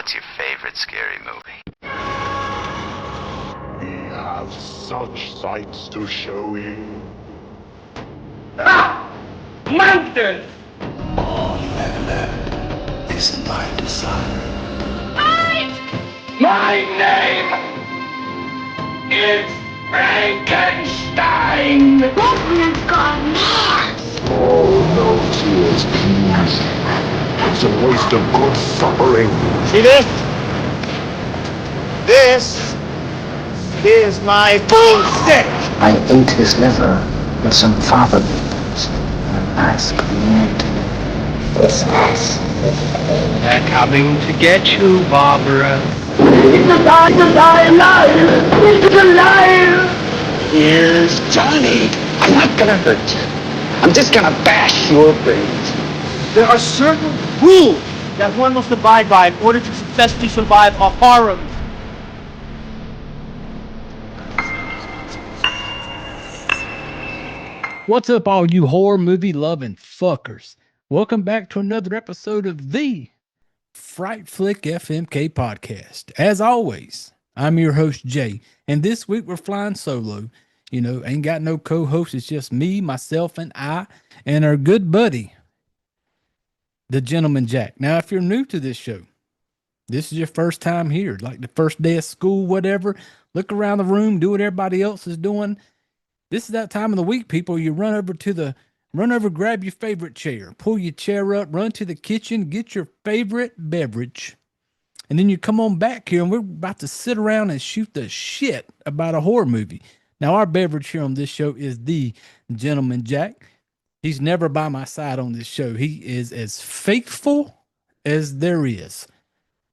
What's your favorite scary movie? We have such sights to show you. Monsters! All you ever learn is my desire. My name is Frankenstein! Batman's gone mad! Oh, no tears, please. It's a waste of good suffering. See this? This is my boomstick! I ate his liver with some fava beans and a nice cognac. What's this? They're coming to get you, Barbara. It's alive! It's alive! Here's Johnny. I'm not gonna hurt you. I'm just gonna bash your brains. There are certain rules that one must abide by in order to successfully survive a horror. What's up, all you horror movie loving fuckers? Welcome back to another episode of the Fright Flick FMK podcast. As always, I'm your host, Jay, and this week we're flying solo. You know, ain't got no co-host. It's just me, myself, and I, and our good buddy, the Gentleman Jack. Now, if you're new to this show, this is your first time here, like the first day of school, whatever, look around the room, do what everybody else is doing. This is that time of the week, people. You run over, grab your favorite chair, pull your chair up, run to the kitchen, get your favorite beverage, and then you come on back here, and we're about to sit around and shoot the shit about a horror movie. Now, our beverage here on this show is the Gentleman Jack. He's never by my side on this show. He is as faithful as there is.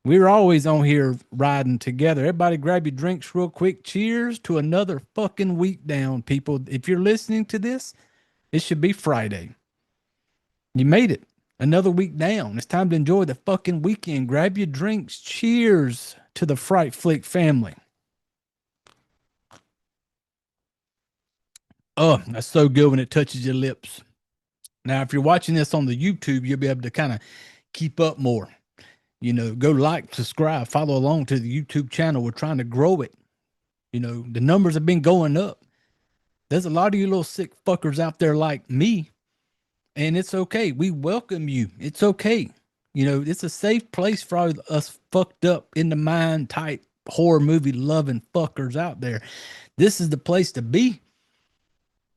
We're always on here riding together. Everybody grab your drinks real quick. Cheers to another fucking week down, people. If you're listening to this, it should be Friday. You made it. Another week down. It's time to enjoy the fucking weekend. Grab your drinks. Cheers to the Fright Flick family. Oh, that's so good when it touches your lips. Now, if you're watching this on the YouTube, you'll be able to kind of keep up more. You know, go like, subscribe, follow along to the YouTube channel. We're trying to grow it. You know, the numbers have been going up. There's a lot of you little sick fuckers out there like me, and it's okay. We welcome you. It's okay. You know, it's a safe place for all us fucked up in the mind type horror movie loving fuckers out there. This is the place to be.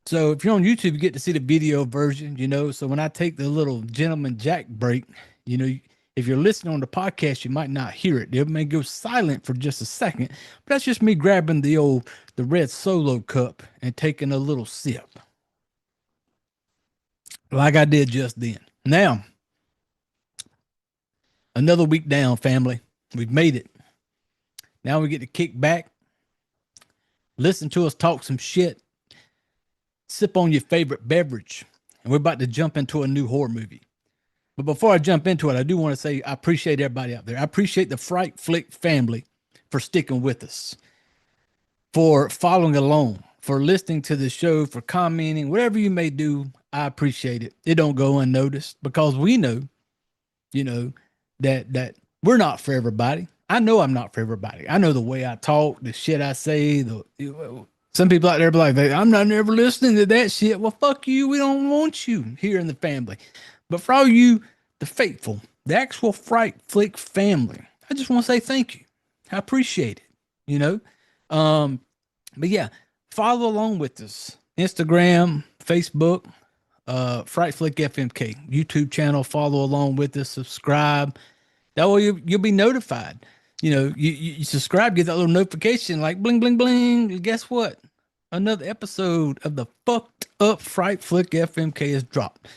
So if you're on YouTube, you get to see the video version, you know. So when I take the little Gentleman Jack break, you know, if you're listening on the podcast, you might not hear it. It may go silent for just a second, but that's just me grabbing the red Solo cup and taking a little sip, like I did just then. Now, another week down, family. We've made it. Now we get to kick back, listen to us talk some shit, sip on your favorite beverage, and we're about to jump into a new horror movie. But before I jump into it, I do want to say I appreciate everybody out there. I appreciate the Fright Flick family for sticking with us, for following along, for listening to the show, for commenting, whatever you may do. I appreciate it. It don't go unnoticed because we know, you know, that we're not for everybody. I know I'm not for everybody. I know the way I talk, the shit I say, some people out there be like, I'm not never listening to that shit. Well, fuck you. We don't want you here in the family. But for all you, the faithful, the actual Fright Flick family, I just want to say thank you. I appreciate it, you know. But yeah, follow along with us. Instagram, Facebook, Fright Flick FMK, YouTube channel. Follow along with us. Subscribe. That way you'll be notified. You know, you subscribe, get that little notification like bling, bling, bling. And guess what? Another episode of the fucked up Fright Flick FMK is dropped.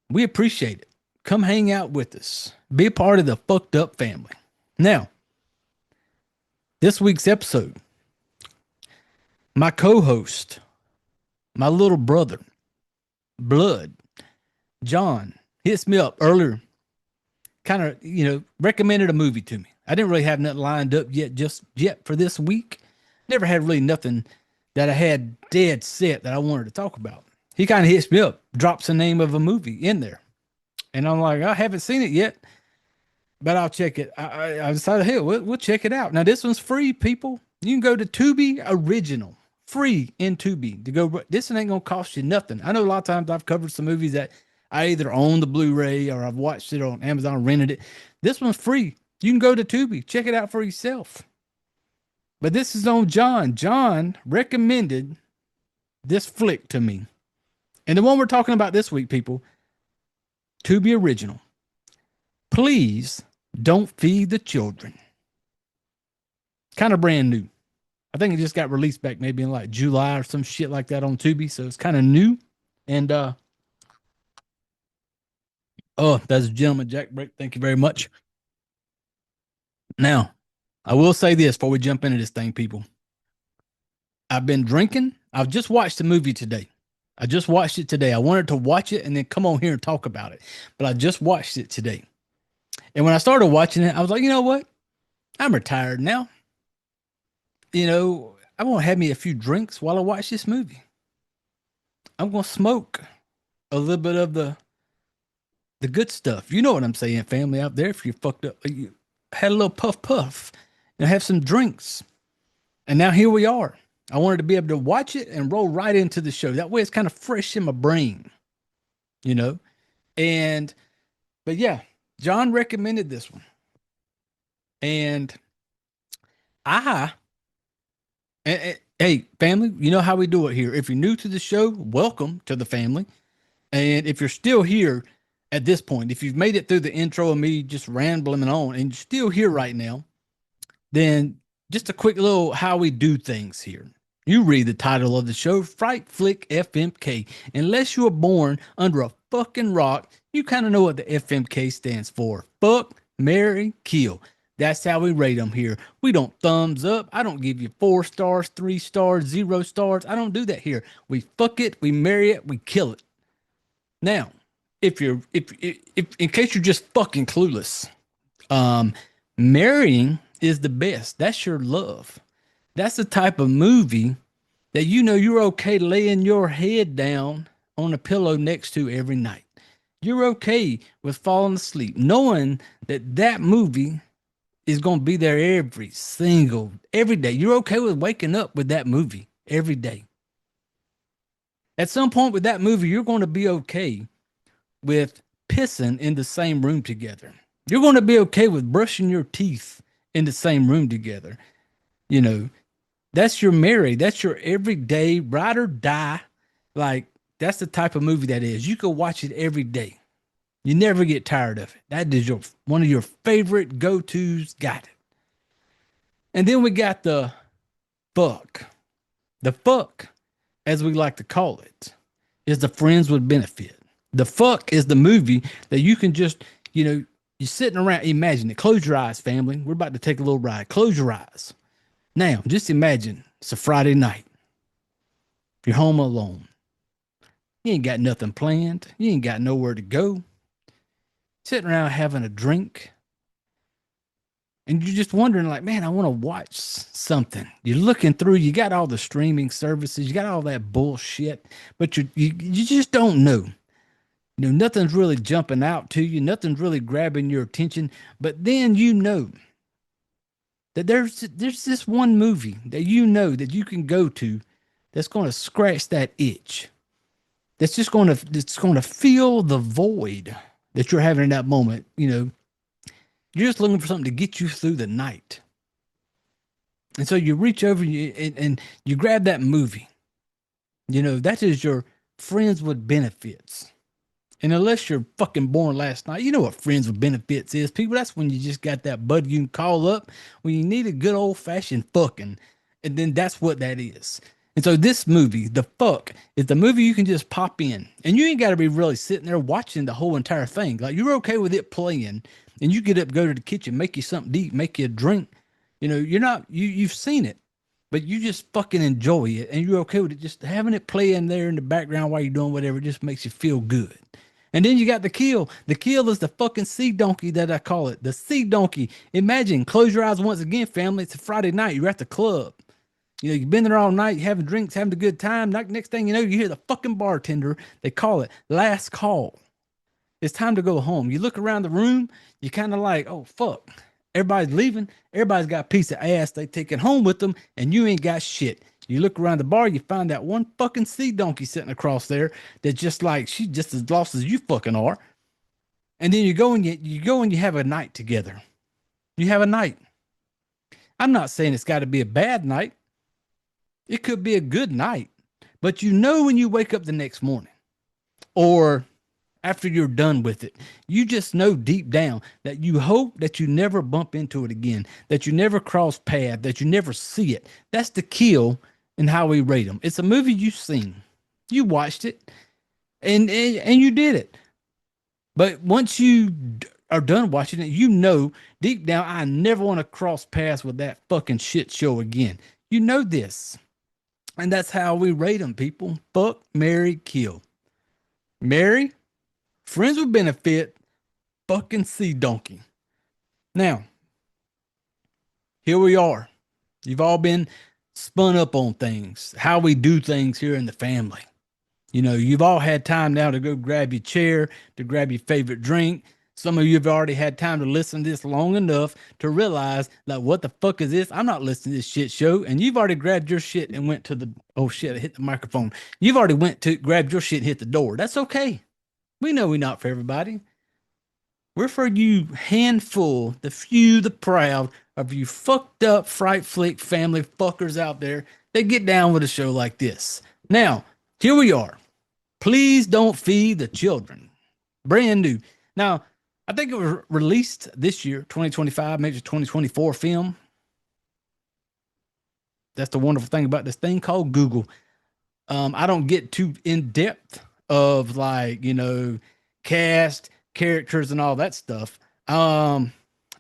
We appreciate it. Come hang out with us. Be a part of the fucked up family. Now, this week's episode, my co-host, my little brother, Blood, John, hits me up earlier, kind of, you know, recommended a movie to me. I didn't really have nothing lined up yet for this week. Never had really nothing that I had dead set that I wanted to talk about. He kind of hits me up, drops the name of a movie in there. And I'm like, I haven't seen it yet, but I'll check it. I decided, hell, we'll check it out. Now, this one's free, people. You can go to Tubi Original, free in Tubi to go. This one ain't going to cost you nothing. I know a lot of times I've covered some movies that I either own the Blu-ray or I've watched it on Amazon, rented it. This one's free. You can go to Tubi, check it out for yourself. But this is on John. John recommended this flick to me. And the one we're talking about this week, people, Tubi Original. Please Don't Feed the Children. Kind of brand new. I think it just got released back maybe in like July or some shit like that on Tubi. So it's kind of new. And that's a gentleman, Jack Break. Thank you very much. Now, I will say this before we jump into this thing, people. I've been drinking. I've just watched the movie today. I just watched it today. I wanted to watch it and then come on here and talk about it. But I just watched it today. And when I started watching it, I was like, you know what? I'm retired now. You know, I want to have me a few drinks while I watch this movie. I'm going to smoke a little bit of the good stuff. You know what I'm saying, family out there. If you're fucked up, you had a little puff and have some drinks. And now here we are. I wanted to be able to watch it and roll right into the show. That way it's kind of fresh in my brain, you know? But yeah, John recommended this one. And hey, family, you know how we do it here. If you're new to the show, welcome to the family. And if you're still here at this point, if you've made it through the intro of me just rambling on and you're still here right now, then just a quick little how we do things here. You read the title of the show, Fright Flick FMK. Unless you were born under a fucking rock, you kind of know what the FMK stands for. Fuck, marry, kill. That's how we rate them here. We don't thumbs up. I don't give you 4 stars, 3 stars, 0 stars. I don't do that here. We fuck it, we marry it, we kill it. Now, if in case you're just fucking clueless, marrying is the best. That's your love. That's the type of movie that you know you're okay laying your head down on a pillow next to every night. You're okay with falling asleep, knowing that movie is going to be there every day. You're okay with waking up with that movie every day. At some point with that movie, you're going to be okay with pissing in the same room together. You're going to be okay with brushing your teeth in the same room together. You know, that's your marry. That's your everyday ride or die. Like, that's the type of movie that is. You can watch it every day. You never get tired of it. That is one of your favorite go-tos. Got it. And then we got the fuck. The fuck, as we like to call it, is the friends with benefit. The fuck is the movie that you can just, you know, you're sitting around. Imagine it. Close your eyes, family. We're about to take a little ride. Close your eyes. Now, just imagine it's a Friday night. You're home alone. You ain't got nothing planned. You ain't got nowhere to go. Sitting around having a drink. And you're just wondering, like, man, I want to watch something. You're looking through, you got all the streaming services, you got all that bullshit, but you just don't know. You know, nothing's really jumping out to you. Nothing's really grabbing your attention. But then you know that there's this one movie that you know that you can go to that's going to scratch that itch. That's just going to fill the void that you're having in that moment. You know, you're just looking for something to get you through the night. And so you reach over and you grab that movie. You know, that is your friends with benefits. And unless you're fucking born last night, you know what friends with benefits is, people. That's when you just got that buddy you can call up when you need a good old fashioned fucking. And then that's what that is. And so this movie, The Fuck, is the movie you can just pop in. And you ain't got to be really sitting there watching the whole entire thing. Like, you're okay with it playing. And you get up, go to the kitchen, make you something to eat, make you a drink. You know, you've seen it. But you just fucking enjoy it. And you're okay with it. Just having it play in there in the background while you're doing whatever just makes you feel good. And then you got the kill. The kill is the fucking sea donkey that I call it. The sea donkey. Imagine, close your eyes once again, family. It's a Friday night. You're at the club. You know, you've been there all night, you're having drinks, having a good time. Next thing you know, you hear the fucking bartender. They call it last call. It's time to go home. You look around the room, you kind of like, oh, fuck. Everybody's leaving. Everybody's got a piece of ass they taking home with them, and you ain't got shit. You look around the bar, you find that one fucking sea donkey sitting across there that's just like, she's just as lost as you fucking are. And then you go and you have a night together. You have a night. I'm not saying it's got to be a bad night. It could be a good night, but you know when you wake up the next morning or after you're done with it, you just know deep down that you hope that you never bump into it again, that you never cross paths, that you never see it. That's the kill in how we rate them. It's a movie you've seen. You watched it and you did it. But once you are done watching it, you know deep down, I never want to cross paths with that fucking shit show again. You know this. And that's how we rate them, people. Fuck, marry, kill. Marry, friends with benefit, fucking sea donkey. Now, here we are. You've all been spun up on things, how we do things here in the family. You know, you've all had time now to go grab your chair, to grab your favorite drink. Some of you have already had time to listen to this long enough to realize, like, what the fuck is this? I'm not listening to this shit show. And you've already grabbed your shit and went to the, oh shit, I hit the microphone. You've already went to grab your shit and hit the door. That's okay. We know we're not for everybody. We're for you handful, the few, the proud of you fucked up Fright Flick family fuckers out there that get down with a show like this. Now, here we are. Please don't feed the children. Brand new. Now, I think it was released this year, 2025, maybe 2024 film. That's the wonderful thing about this thing called Google. I don't get too in depth of, like, you know, cast, characters, and all that stuff. I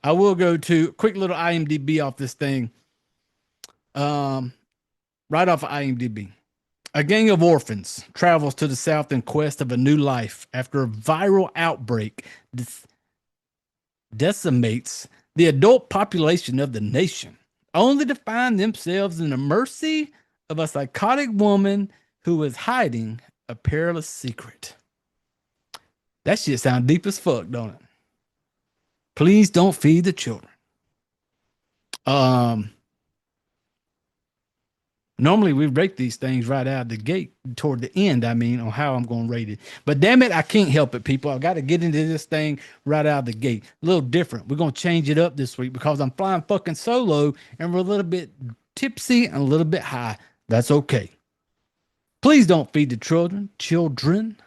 will go to a quick little IMDb off this thing. Right off of IMDb. A gang of orphans travels to the south in quest of a new life after a viral outbreak decimates the adult population of the nation, only to find themselves in the mercy of a psychotic woman who is hiding a perilous secret. That shit sounds deep as fuck, don't it? Please don't feed the children. Normally we rate these things right out of the gate toward the end. I mean, on how I'm going to rate it. But damn it, I can't help it, people. I got to get into this thing right out of the gate. A little different. We're going to change it up this week because I'm flying fucking solo and we're a little bit tipsy and a little bit high. That's okay. Please don't feed the children.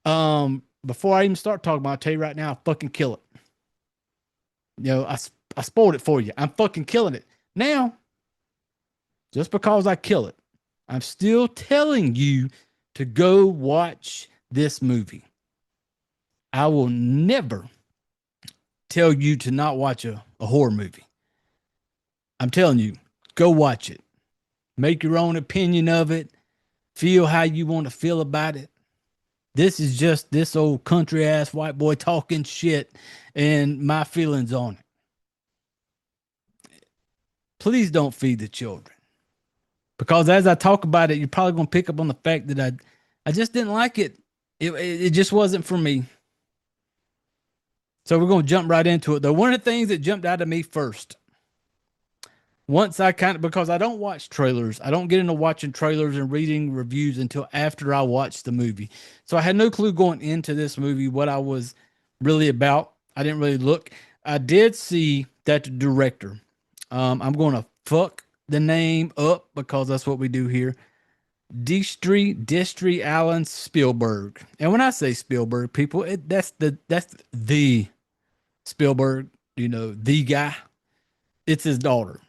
Before I even start talking about it, I'll tell you right now, I'll fucking kill it. You know, I spoiled it for you. I'm fucking killing it. Now, just because I kill it, I'm still telling you to go watch this movie. I will never tell you to not watch a horror movie. I'm telling you, go watch it. Make your own opinion of it. Feel how you want to feel about it. This is just this old country ass white boy talking shit and my feelings on it. Please don't feed the children. Because as I talk about it, you're probably going to pick up on the fact that I just didn't like it. It just wasn't for me. So we're going to jump right into it, though. One of the things that jumped out at me first, once I because I don't watch trailers. I don't get into watching trailers and reading reviews until after I watch the movie. So I had no clue going into this movie what I was really about. I didn't really look. I did see that the director, I'm going to fuck the name up because that's what we do here. Destry Allyn Spielberg. And when I say Spielberg, people, that's the Spielberg, you know, the guy. It's his daughter,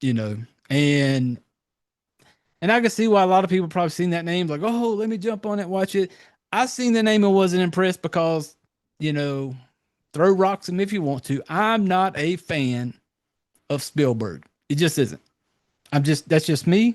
you know, and I can see why a lot of people probably seen that name, like, oh, let me jump on it, watch it. I seen the name and wasn't impressed because, you know, throw rocks at him if you want to. I'm not a fan of Spielberg. It just isn't. That's just me.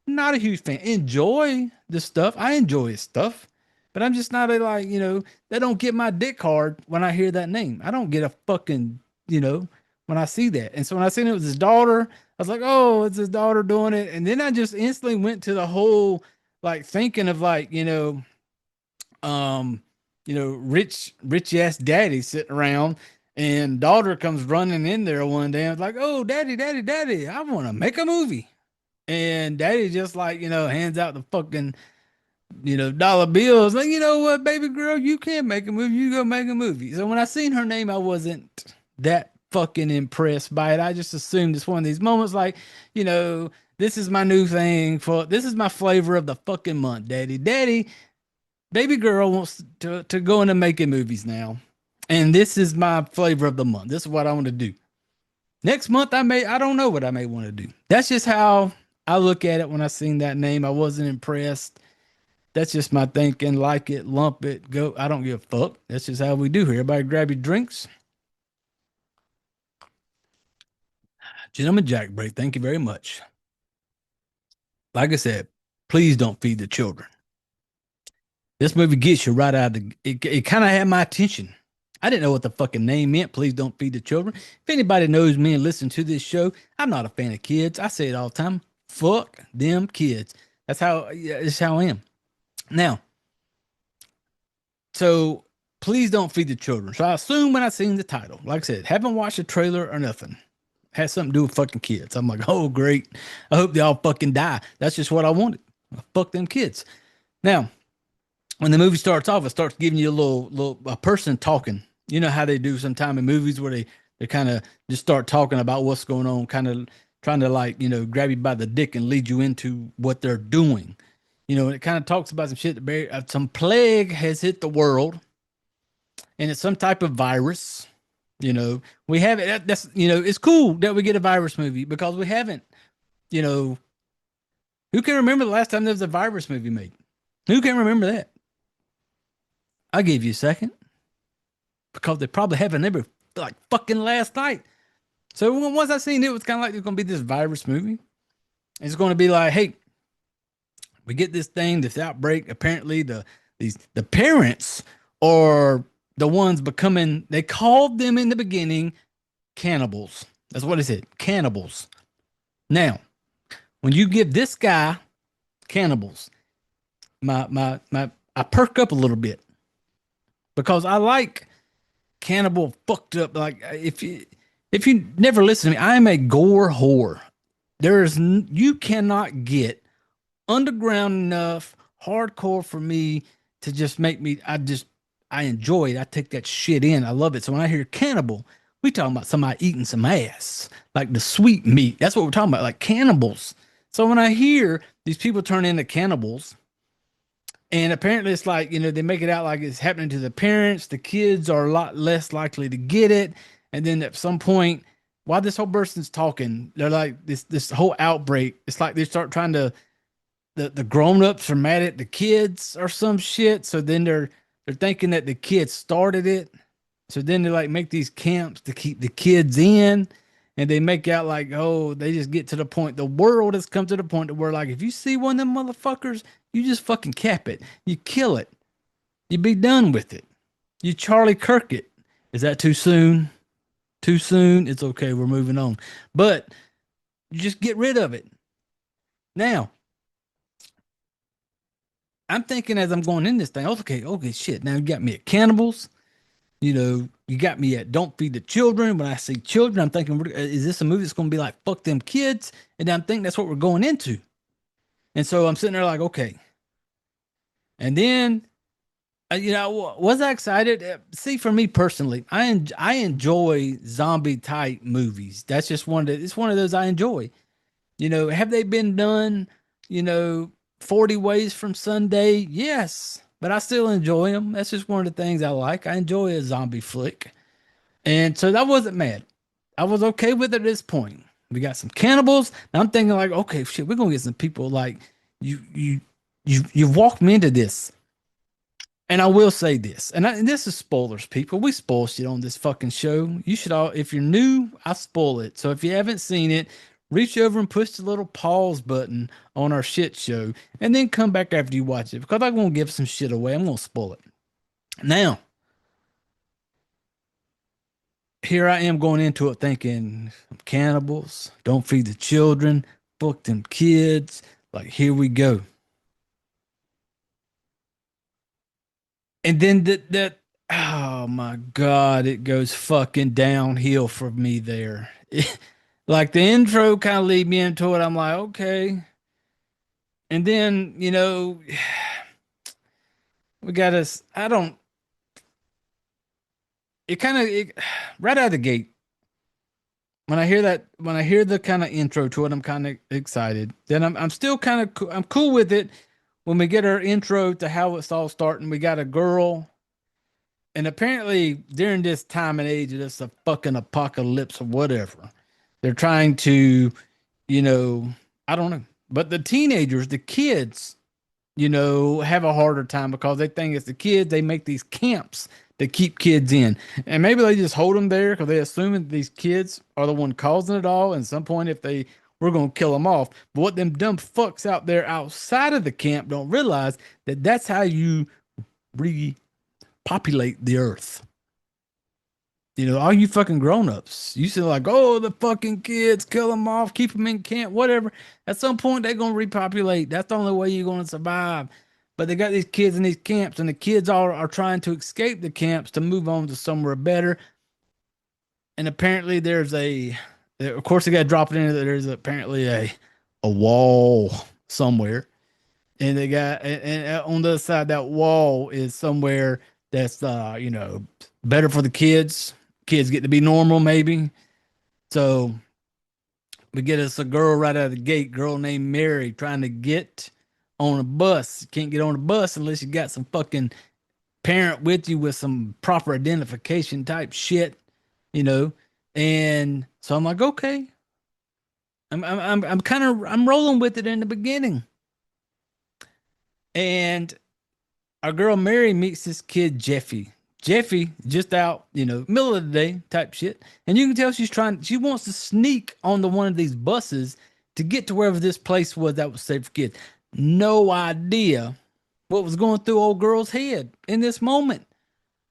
Not a huge fan. Enjoy the stuff. I enjoy his stuff, but I'm just not like, you know, they don't get my dick hard when I hear that name. I don't get a fucking, you know, when I see that. And so when I seen it was his daughter, I was like, oh, it's his daughter doing it. And then I just instantly went to the whole, like, thinking of, like, you know, rich ass daddy sitting around, and daughter comes running in there one day and was like, "Oh, daddy, I want to make a movie." And daddy just like, hands out the fucking, dollar bills. Like, you know what, baby girl, you can't make a movie. You go make a movie. So when I seen her name, I wasn't that fucking impressed by it. I just assumed it's one of these moments like, this is my new thing this is my flavor of the fucking month, daddy. Daddy, baby girl wants to go into making movies now. And this is my flavor of the month. This is what I want to do. Next month, I don't know what I may want to do. That's just how I look at it when I seen that name. I wasn't impressed. That's just my thinking. Like it, lump it, go. I don't give a fuck. That's just how we do here. Everybody grab your drinks. Gentleman Jack Break, thank you very much. Like I said, please don't feed the children. This movie gets you right out of it kind of had my attention. I didn't know what the fucking name meant. Please don't feed the children. If anybody knows me and listens to this show, I'm not a fan of kids. I say it all the time. Fuck them kids. That's how I am. Now, so please don't feed the children. So I assume when I seen the title, like I said, haven't watched the trailer or nothing. Has something to do with fucking kids. I'm like, oh great. I hope they all fucking die. That's just what I wanted. Fuck them kids. Now, when the movie starts off, it starts giving you a person talking. You know how they do sometime in movies where they kind of just start talking about what's going on, kind of trying to grab you by the dick and lead you into what they're doing. It kind of talks about some shit. Some plague has hit the world, and it's some type of virus. We have it. That's it's cool that we get a virus movie because we haven't. Who can remember the last time there was a virus movie made? Who can remember that? I'll give you a second. Because they probably haven't ever like fucking last night. So once I seen it, it was kind of like it's going to be this virus movie. It's going to be like, hey, we get this thing, this outbreak. Apparently the parents are the ones becoming, they called them in the beginning cannibals. That's what it said, cannibals. Now, when you give this guy cannibals, I perk up a little bit because I like cannibal fucked up. Like if you never listen to me, I am a gore whore. You cannot get underground enough hardcore for me to just make me. I enjoy it. I take that shit in. I love it. So when I hear cannibal, we talking about somebody eating some ass, like the sweet meat. That's what we're talking about, like cannibals. So when I hear these people turn into cannibals, and apparently it's like, they make it out like it's happening to the parents. The kids are a lot less likely to get it. And then at some point, while this whole person's talking, they're like this whole outbreak. It's like they start trying to, the grown-ups are mad at the kids or some shit. So then they're thinking that the kids started it. So then they like make these camps to keep the kids in. And they make out like, oh, they just get to the point. The world has come to the point where, like, if you see one of them motherfuckers, you just fucking cap it. You kill it. You be done with it. You Charlie Kirk it. Is that too soon? Too soon? It's okay. We're moving on. But you just get rid of it. Now, I'm thinking as I'm going in this thing, okay, shit. Now you got me at cannibals. You got me at don't feed the children. When I see children, I'm thinking, is this a movie that's going to be like, fuck them kids? And I'm thinking that's what we're going into. And so I'm sitting there like, okay. And then, was I excited? See, for me personally, I enjoy zombie type movies. That's just it's one of those I enjoy. Have they been done, 40 Ways from Sunday? Yes. But I still enjoy them. That's just one of the things I like. I enjoy a zombie flick. And so I wasn't mad. I was okay with it at this point. We got some cannibals. Now I'm thinking like, okay, shit, we're going to get some people like, you walked me into this. And I will say this, and this is spoilers, people. We spoil shit on this fucking show. You should all, if you're new, I spoil it. So if you haven't seen it, reach over and push the little pause button on our shit show and then come back after you watch it because I'm going to give some shit away. I'm going to spoil it. Now, here I am going into it thinking cannibals, don't feed the children, fuck them kids. Like, here we go. And then that oh my god, it goes fucking downhill for me there. Like the intro kind of lead me into it. I'm like, okay. And then, we got us. I don't. It kind of right out of the gate. When I hear the kind of intro to it, I'm kind of excited. Then I'm still kind of I'm cool with it. When we get our intro to how it's all starting, we got a girl, and apparently during this time and age of this a fucking apocalypse or whatever, they're trying to, I don't know, but the teenagers, the kids, have a harder time because they think it's the kids. They make these camps that keep kids in, and maybe they just hold them there because they assume that these kids are the one causing it all. And at some point, if they we're gonna kill them off. But what them dumb fucks out there outside of the camp don't realize that that's how you repopulate the earth. All you fucking grown-ups, you say like, oh, the fucking kids, kill them off, keep them in camp, whatever. At some point, they're going to repopulate. That's the only way you're going to survive. But they got these kids in these camps, and the kids are trying to escape the camps to move on to somewhere better. And apparently of course, they got to drop it in that there's apparently a wall somewhere. And they got, and on the other side, that wall is somewhere that's, better for the kids. Kids get to be normal, maybe. So we get us a girl right out of the gate, girl named Mary, trying to get on a bus. You can't get on a bus unless you got some fucking parent with you with some proper identification type shit, And so I'm like, okay. I'm rolling with it in the beginning. And our girl Mary meets this kid Jeffy. Jeffy just out, middle of the day type shit. And you can tell she wants to sneak on one of these buses to get to wherever this place was that was safe for kids. No idea what was going through old girl's head in this moment.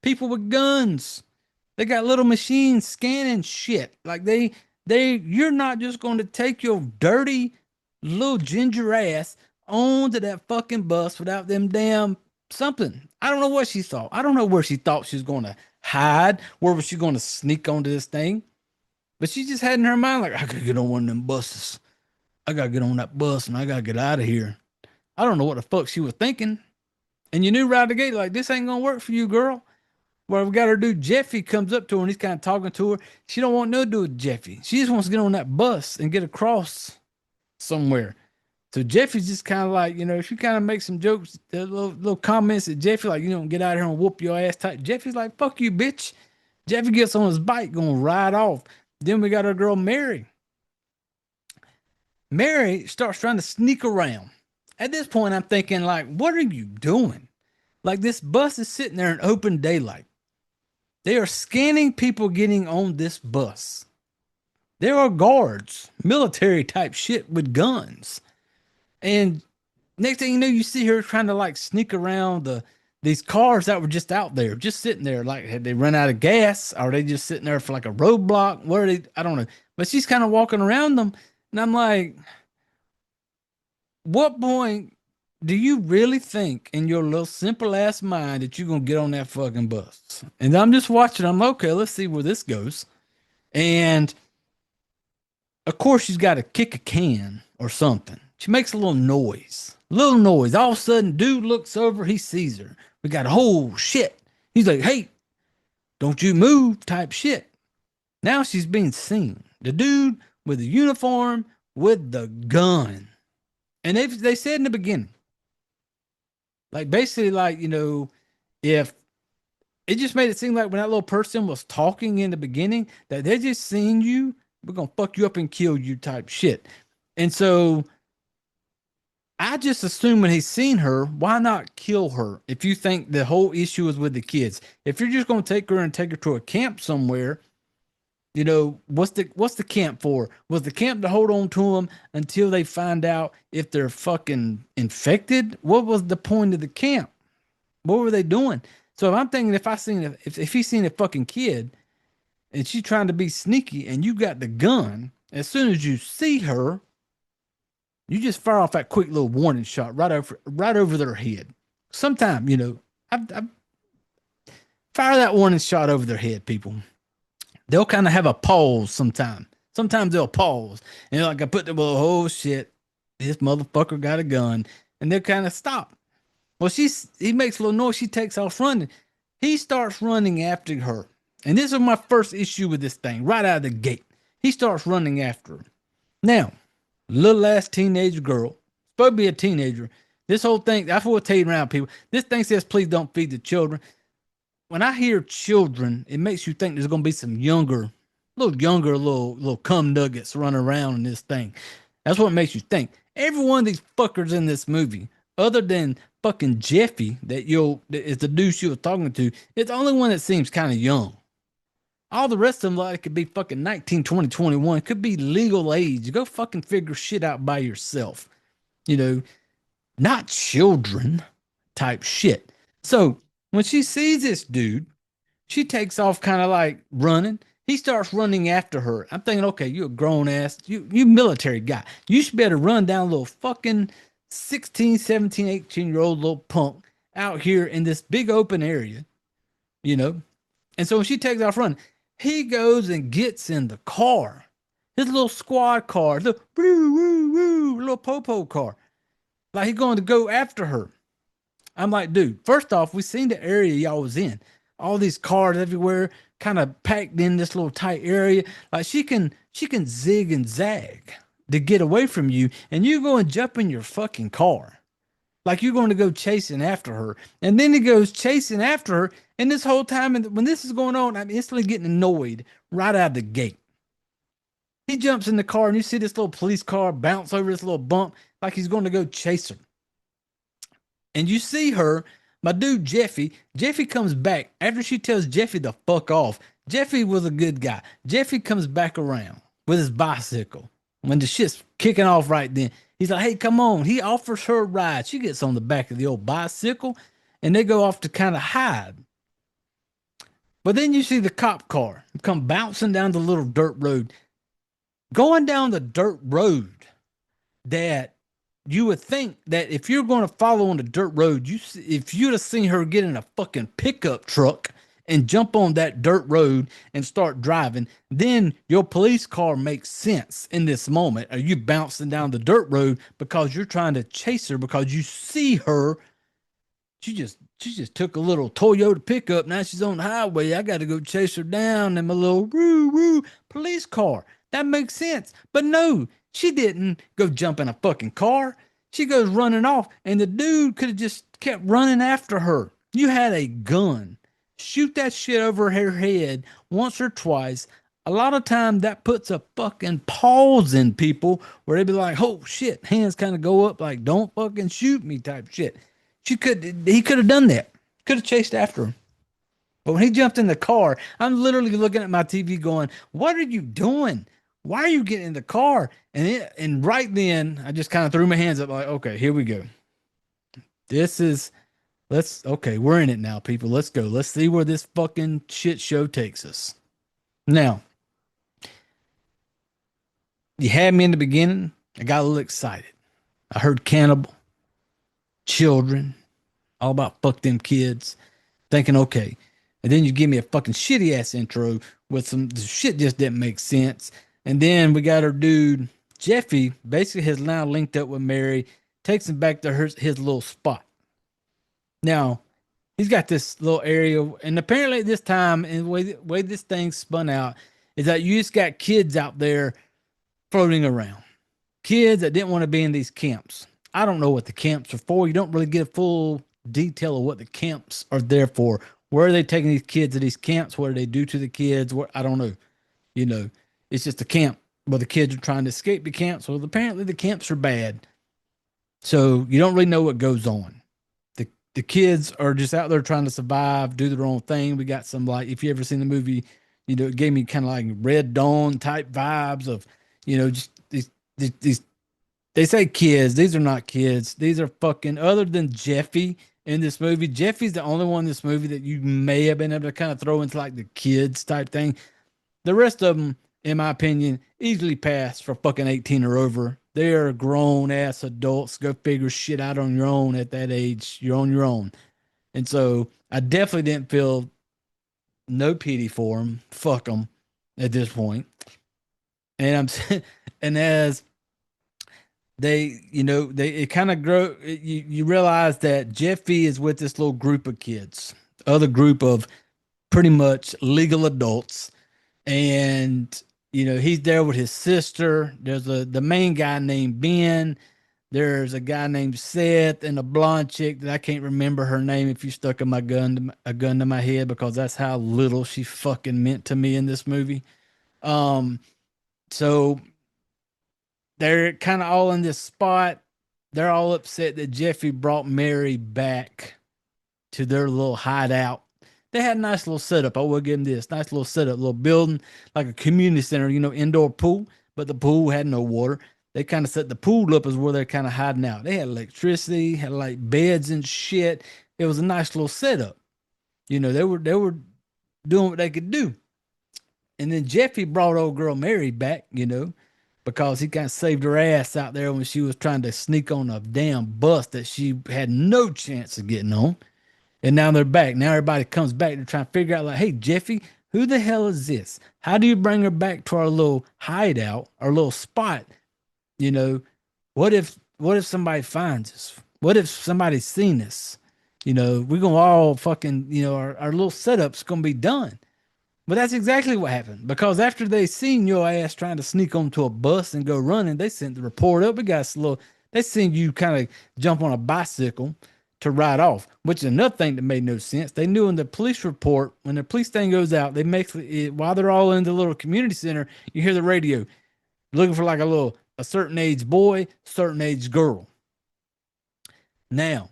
People with guns. They got little machines scanning shit. Like you're not just going to take your dirty little ginger ass onto that fucking bus without them damn something. I don't know what she thought. I don't know where she thought she was going to hide. Where was she going to sneak onto this thing? But she just had in her mind, like, I got to get on one of them buses. I got to get on that bus and I got to get out of here. I don't know what the fuck she was thinking. And you knew right out the gate, like, this ain't going to work for you, girl. Well, we got her dude Jeffy comes up to her and he's kind of talking to her. She don't want no to do with Jeffy. She just wants to get on that bus and get across somewhere. So Jeffy's just kind of like, she kind of makes some jokes, little comments at Jeffy, like, get out of here and whoop your ass type. Jeffy's like, fuck you, bitch. Jeffy gets on his bike, going to ride off. Then we got our girl Mary. Mary starts trying to sneak around. At this point, I'm thinking, like, what are you doing? Like, this bus is sitting there in open daylight. They are scanning people getting on this bus. There are guards, military type shit with guns. And next thing you know, you see her trying to like sneak around these cars that were just out there, just sitting there. Like, had they run out of gas? Are they just sitting there for like a roadblock? What are they? I don't know. But she's kind of walking around them. And I'm like, what point do you really think in your little simple ass mind that you're going to get on that fucking bus? And I'm just watching. I'm like, okay, let's see where this goes. And of course, she's got to kick a can or something. She makes a little noise. All of a sudden, dude looks over. He sees her. We got a whole shit. He's like, hey, don't you move type shit. Now she's being seen. The dude with the uniform with the gun. And they said in the beginning, like basically like, if it just made it seem like when that little person was talking in the beginning that they just seen you, we're going to fuck you up and kill you type shit. And so I just assume when he's seen her, why not kill her? If you think the whole issue is with the kids, if you're just going to take her to a camp somewhere, what's the camp for? Was the camp to hold on to them until they find out if they're fucking infected? What was the point of the camp? What were they doing? So if I'm thinking, if he's seen a fucking kid and she's trying to be sneaky and you got the gun, as soon as you see her, you just fire off that quick little warning shot right over their head. Sometime, I've Fire that warning shot over their head, people. They'll kind of have a pause sometime. Sometimes they'll pause. And like I put them, well, oh shit, this motherfucker got a gun. And they'll kind of stop. Well, he makes a little noise. She takes off running. He starts running after her. And this is my first issue with this thing, right out of the gate. He starts running after her. Now, little ass teenage girl, supposed to be a teenager. This whole thing, that's what I tell you around people. This thing says, please don't feed the children. When I hear children, it makes you think there's going to be some little cum nuggets running around in this thing. That's what it makes you think. Every one of these fuckers in this movie, other than fucking Jeffy, that is the dude she was talking to, it's the only one that seems kind of young. All the rest of them, like, it could be fucking 19, 20, 21. It could be legal age. Go fucking figure shit out by yourself. You know, not children type shit. So when she sees this dude, she takes off kind of like running. He starts running after her. I'm thinking, okay, you a grown ass, you military guy. You should be able to run down a little fucking 16, 17, 18-year-old little punk out here in this big open area, you know? And so when she takes off running, he goes and gets in the car, his little squad car, the little popo car. Like he's going to go after her. I'm like, dude, first off, we seen the area y'all was in. All these cars everywhere, kind of packed in this little tight area. Like she can zig and zag to get away from you, and you go and jump in your fucking car. Like you're going to go chasing after her. And then he goes chasing after her. And this whole time, and when this is going on, I'm instantly getting annoyed right out of the gate. He jumps in the car, and you see this little police car bounce over this little bump like he's going to go chase her. And you see her, my dude Jeffy comes back after she tells Jeffy to fuck off. Jeffy was a good guy. Jeffy comes back around with his bicycle when the shit's kicking off right then. He's like, hey, come on. He offers her a ride. She gets on the back of the old bicycle, and they go off to kind of hide. But then you see the cop car come bouncing down the little dirt road. Going down the dirt road that you would think that if you're going to follow on the dirt road, if you'd have seen her get in a fucking pickup truck and jump on that dirt road and start driving, then your police car makes sense in this moment. Are you bouncing down the dirt road because you're trying to chase her because you see her? She just took a little Toyota pickup. Now she's on the highway. I got to go chase her down in my little woo police car. That makes sense. But no, she didn't go jump in a fucking car. She goes running off, and the dude could have just kept running after her. You had a gun. Shoot that shit over her head once or twice. A lot of time that puts a fucking pause in people where they be like, oh shit, hands kind of go up like, don't fucking shoot me type shit. He could have done that. Could have chased after him. But when he jumped in the car, I'm literally looking at my TV going, what are you doing? Why are you getting in the car? And right then, I just kind of threw my hands up like, okay, here we go. We're in it now, people. Let's go. Let's see where this fucking shit show takes us. Now, you had me in the beginning. I got a little excited. I heard cannibal, children, all about fuck them kids, thinking, okay. And then you give me a fucking shitty ass intro with some shit just didn't make sense. And then we got our dude, Jeffy, basically has now linked up with Mary, takes him back to his little spot. Now, he's got this little area, and apparently this time, and the way this thing spun out, is that you just got kids out there floating around. Kids that didn't want to be in these camps. I don't know what the camps are for. You don't really get a full detail of what the camps are there for. Where are they taking these kids to these camps? What do they do to the kids? I don't know. You know, it's just a camp where the kids are trying to escape the camps. Well, apparently the camps are bad. So you don't really know what goes on. The kids are just out there trying to survive, do their own thing. We got some, like, if you ever seen the movie, you know, it gave me kind of like Red Dawn type vibes of, you know, just these, they say kids. These are not kids. These are fucking, other than Jeffy in this movie. Jeffy's the only one in this movie that you may have been able to kind of throw into like the kids type thing. The rest of them, in my opinion, easily pass for fucking 18 or over. They're grown ass adults. Go figure shit out on your own at that age. You're on your own. And so I definitely didn't feel no pity for them. Fuck them at this point. And and as they, it kind of grow. You realize that Jeffy is with this little group of kids, other group of pretty much legal adults, and he's there with his sister. There's the main guy named Ben. There's a guy named Seth and a blonde chick that I can't remember her name. If you stuck a gun to my head, because that's how little she fucking meant to me in this movie. So they're kind of all in this spot. They're all upset that Jeffy brought Mary back to their little hideout. They had a nice little setup. I will give them this nice little setup, little building, like a community center, indoor pool, but the pool had no water. They kind of set the pool up as where they're kind of hiding out. They had electricity, had like beds and shit. It was a nice little setup. They were doing what they could do. And then Jeffy brought old girl Mary back, because he kind of saved her ass out there when she was trying to sneak on a damn bus that she had no chance of getting on. And now they're back. Now everybody comes back to try and figure out, like, hey, Jeffy, who the hell is this? How do you bring her back to our little hideout, our little spot? What if somebody finds us? What if somebody's seen us? We're going to all fucking, our little setup's going to be done. But that's exactly what happened, because after they seen your ass trying to sneak onto a bus and go running, they sent the report up. They seen you kind of jump on a bicycle to ride off, which is another thing that made no sense. They knew in the police report, when the police thing goes out, they make it, while they're all in the little community center, you hear the radio looking for like a certain age boy, certain age girl. Now,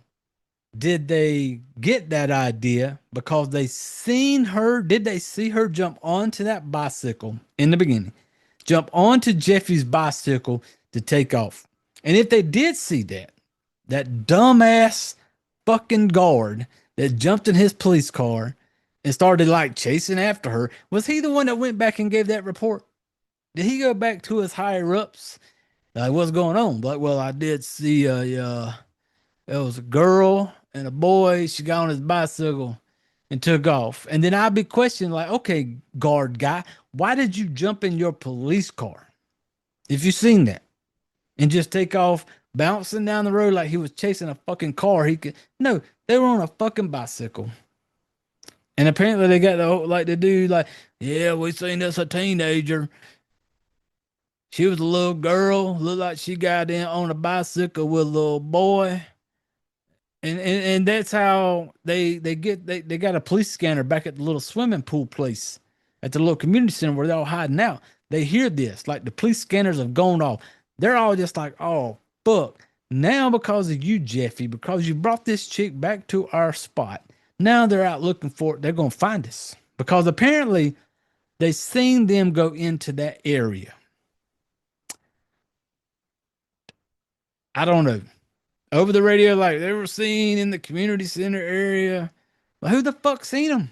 did they get that idea because they seen her? Did they see her jump onto that bicycle in the beginning? Jump onto Jeffy's bicycle to take off. And if they did see that dumbass fucking guard that jumped in his police car and started like chasing after her, was he the one that went back and gave that report? Did he go back to his higher ups? Like, what's going on? Like, well, I did see it was a girl and a boy. She got on his bicycle and took off. And then I'd be questioning, like, okay, guard guy, why did you jump in your police car if you seen that and just take off bouncing down the road like he was chasing a fucking car? No, they were on a fucking bicycle. And apparently they got the dude like, yeah, we seen this a teenager. She was a little girl, looked like she got in on a bicycle with a little boy. And that's how they got a police scanner back at the little swimming pool place at the little community center where they're all hiding out. They hear this, like the police scanners have gone off. They're all just like, oh, fuck. Now, because of you, Jeffy, because you brought this chick back to our spot, now they're out looking for it. They're going to find us, because apparently they seen them go into that area. I don't know. Over the radio, like, they were seen in the community center area. But who the fuck seen them?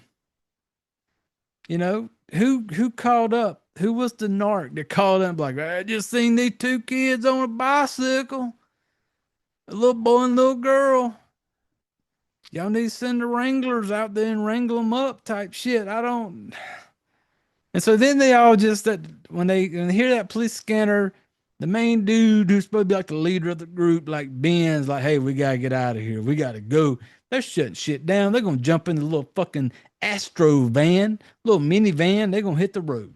Who called up? Who was the narc that called up like, I just seen these two kids on a bicycle, a little boy and a little girl. Y'all need to send the wranglers out there and wrangle them up type shit. And so then they all just, when they hear that police scanner, the main dude who's supposed to be like the leader of the group, like Ben's like, hey, we got to get out of here. We got to go. They're shutting shit down. They're going to jump in the little fucking Astro van, little minivan. They're going to hit the road.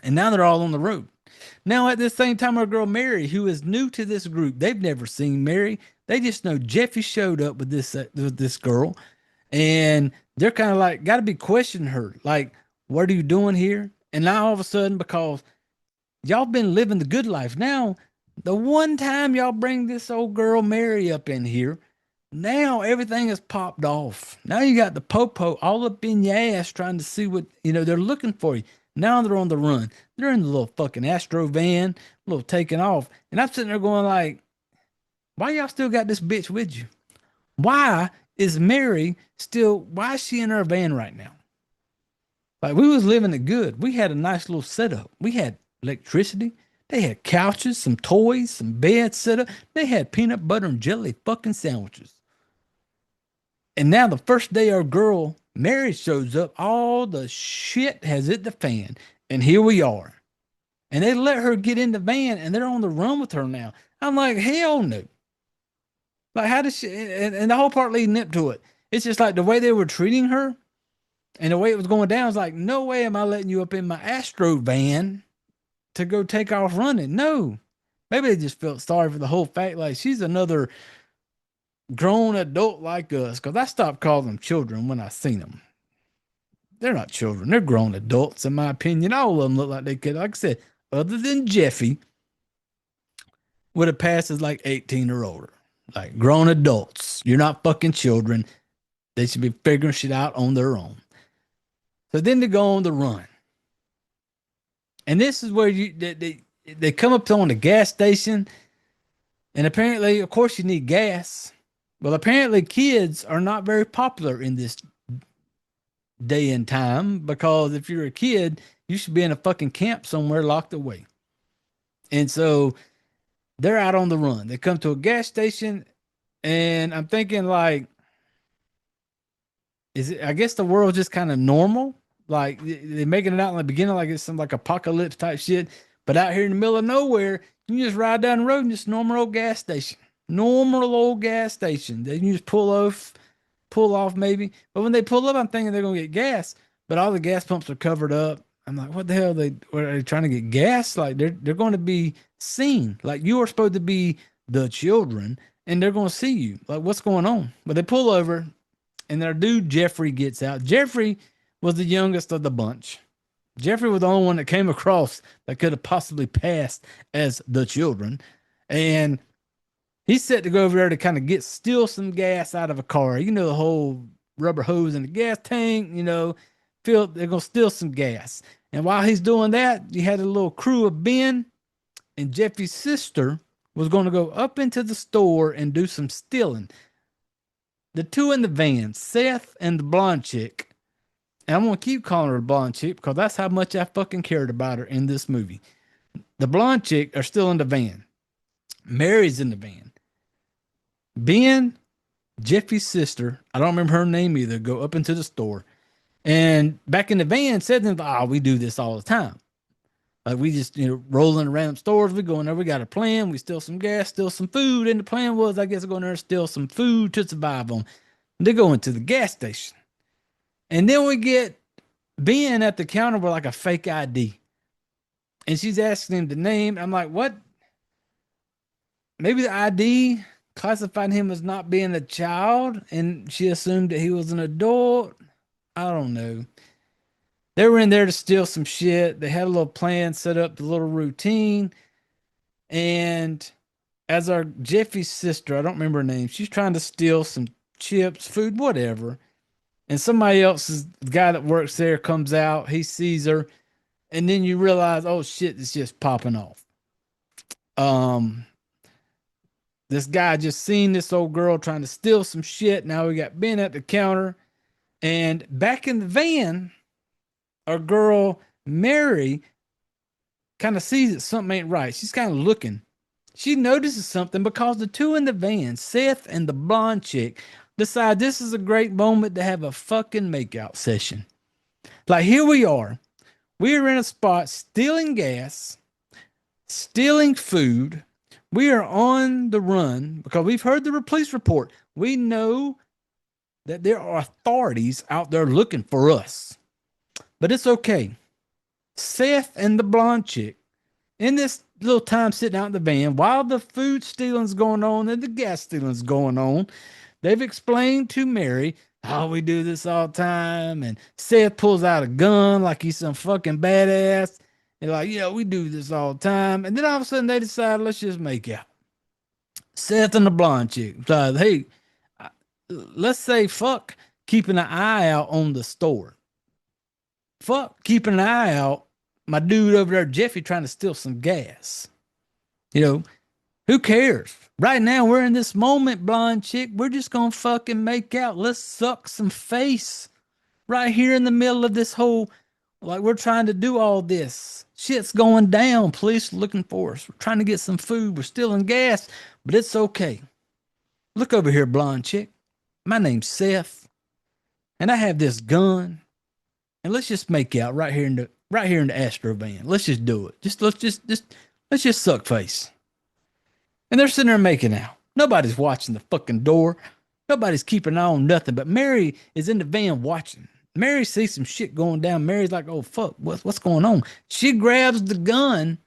And now they're all on the road. Now, at the same time, our girl Mary, who is new to this group, they've never seen Mary. They just know Jeffy showed up with this girl. And they're kind of like, got to be questioning her. Like, what are you doing here? And now all of a sudden, because y'all been living the good life. Now, the one time y'all bring this old girl Mary up in here, now everything is popped off. Now you got the popo all up in your ass trying to see what, they're looking for you. Now they're on the run. They're in the little fucking Astro van, a little taking off. And I'm sitting there going like, why y'all still got this bitch with you? Why is she in her van right now? Like, we was living it good. We had a nice little setup. We had electricity. They had couches, some toys, some beds set up. They had peanut butter and jelly fucking sandwiches. And now the first day our girl Mary shows up. All the shit has hit the fan. And here we are. And they let her get in the van and they're on the run with her now. I'm like, hell no. Like, how does she, and the whole part leading up to it, it's just like the way they were treating her and the way it was going down. It's like, no way am I letting you up in my Astro van to go take off running. No. Maybe they just felt sorry for the whole fact, like she's another grown adult like us. Because I stopped calling them children when I seen them. They're not children. They're grown adults, in my opinion. All of them look like they could, like I said, other than Jeffy, would have passed as like 18 or older. Like grown adults. You're not fucking children. They should be figuring shit out on their own. So then they go on the run. And this is where they come up on the gas station. And apparently, of course, you need gas. Well, apparently kids are not very popular in this day and time, because if you're a kid, you should be in a fucking camp somewhere locked away. And so they're out on the run. They come to a gas station, and I'm thinking, like, I guess the world's just kind of normal. Like, they're making it out in the beginning like it's some like apocalypse type shit. But out here in the middle of nowhere, you can just ride down the road and just normal old gas station. Normal old gas station. They can just pull off maybe. But when they pull up, I'm thinking they're going to get gas. But all the gas pumps are covered up. I'm like, what the hell are they trying to get gas? Like, they're going to be seen. Like, you are supposed to be the children, and they're going to see you. Like, what's going on? But they pull over, and their dude Jeffrey gets out. Jeffrey was the youngest of the bunch. Jeffrey was the only one that came across that could have possibly passed as the children. And he's set to go over there to kind of steal some gas out of a car. You know, the whole rubber hose in the gas tank, you know, they're going to steal some gas. And while he's doing that, you had a little crew of Ben and Jeffy's sister was going to go up into the store and do some stealing. The two in the van, Seth and the blonde chick. And I'm going to keep calling her the blonde chick because that's how much I fucking cared about her in this movie. The blonde chick are still in the van. Mary's in the van. Ben, Jeffy's sister, I don't remember her name either, go up into the store. And back in the van, said to them, we do this all the time. Like, we just, rolling around stores. We go in there, we got a plan. We steal some gas, steal some food. And the plan was, I guess, go in there and steal some food to survive on. They go into the gas station. And then we get Ben at the counter with like a fake ID. And she's asking him the name. I'm like, what? Maybe the ID classified him as not being a child, and she assumed that he was an adult. I don't know. They were in there to steal some shit. They had a little plan set up, the little routine. And as our Jeffy's sister, I don't remember her name, she's trying to steal some chips, food, whatever. And somebody else's guy that works there comes out. He sees her. And then you realize, oh shit, it's just popping off. This guy just seen this old girl trying to steal some shit. Now we got Ben at the counter. And back in the van, our girl, Mary, kind of sees that something ain't right. She's kind of looking. She notices something because the two in the van, Seth and the blonde chick, decide this is a great moment to have a fucking makeout session. Like, here we are. We are in a spot stealing gas, stealing food. We are on the run because we've heard the police report. We know that there are authorities out there looking for us. But it's okay. Seth and the blonde chick, in this little time sitting out in the van, while the food stealing's going on and the gas stealing's going on, they've explained to Mary how we do this all the time. And Seth pulls out a gun like he's some fucking badass. And like, we do this all the time. And then all of a sudden they decide, let's just make out. Seth and the blonde chick decide, hey, let's say fuck keeping an eye out on the store. Fuck keeping an eye out my dude over there, Jeffy, trying to steal some gas. Who cares? Right now, we're in this moment, blonde chick. We're just going to fucking make out. Let's suck some face right here in the middle of this whole, like, we're trying to do all this. Shit's going down. Police looking for us. We're trying to get some food. We're stealing gas, but it's okay. Look over here, blonde chick. My name's Seth. and I have this gun, and let's just make out right here in the Astro van. Let's just do it. Let's just suck face. And they're sitting there making out. Nobody's watching the fucking door. Nobody's keeping an eye on nothing. But Mary is in the van watching. Mary sees some shit going down. Mary's like, "Oh fuck, what's going on?" She grabs the gun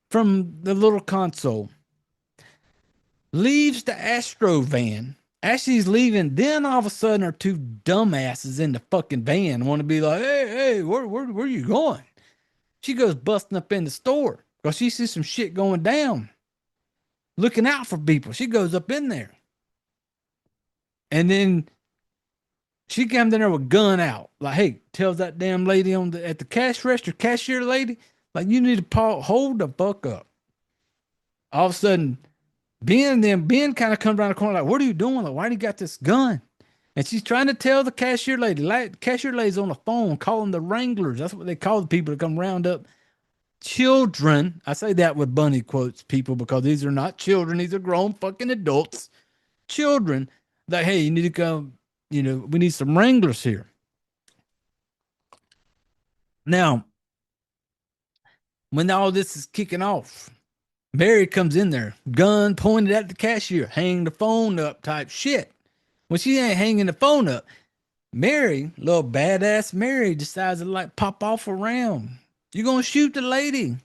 from the little console, leaves the Astro van. As she's leaving, then all of a sudden her two dumbasses in the fucking van want to be like, hey, where you going? She goes busting up in the store because she sees some shit going down, looking out for people. She goes up in there. And then she comes in there with a gun out. Like, hey, tells that damn lady at the cash register, cashier lady, like, you need to hold the fuck up. All of a sudden, Ben kind of comes around the corner like, what are you doing? Like, why do you got this gun? And she's trying to tell the cashier lady. Like, cashier lady's on the phone calling the wranglers. That's what they call the people that come round up children. I say that with bunny quotes, people, because these are not children. These are grown fucking adults. Children. Like, hey, you need to come, we need some wranglers here. Now, when all this is kicking off, Mary comes in there, gun pointed at the cashier, hang the phone up type shit. When she ain't hanging the phone up, Mary, little badass Mary, decides to like pop off around. You're going to shoot the lady.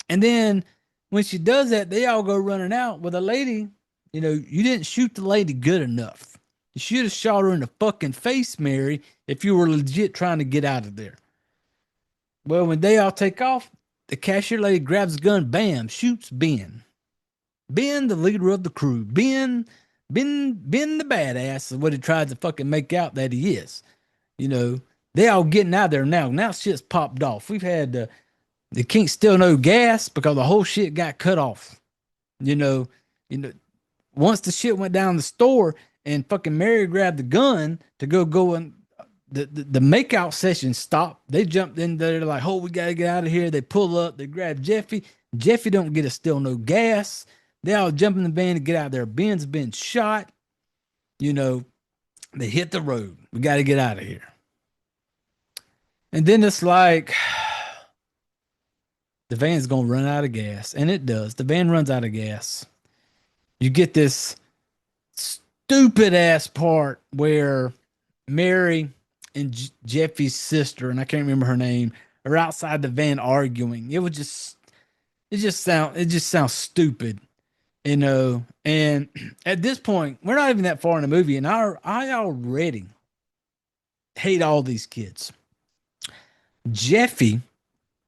And then when she does that, they all go running out with a lady. You didn't shoot the lady good enough. You should have shot her in the fucking face, Mary, if you were legit trying to get out of there. Well, when they all take off, the cashier lady grabs a gun, bam, shoots Ben. Ben, the leader of the crew. Ben the badass is what he tries to fucking make out that he is. They all getting out there now. Now shit's popped off. We've had they can't steal no gas because the whole shit got cut off. Once the shit went down the store and fucking Mary grabbed the gun to go and the makeout session stopped. They jumped in there like, oh, we got to get out of here. They pull up. They grab Jeffy. Jeffy don't get to steal no gas. They all jump in the van to get out there. Ben's been shot. They hit the road. We got to get out of here. And then it's like, the van's going to run out of gas. And it does. The van runs out of gas. You get this stupid ass part where Mary and Jeffy's sister, and I can't remember her name, are outside the van arguing. It just sounds stupid, And at this point, we're not even that far in the movie, and I already hate all these kids. Jeffy,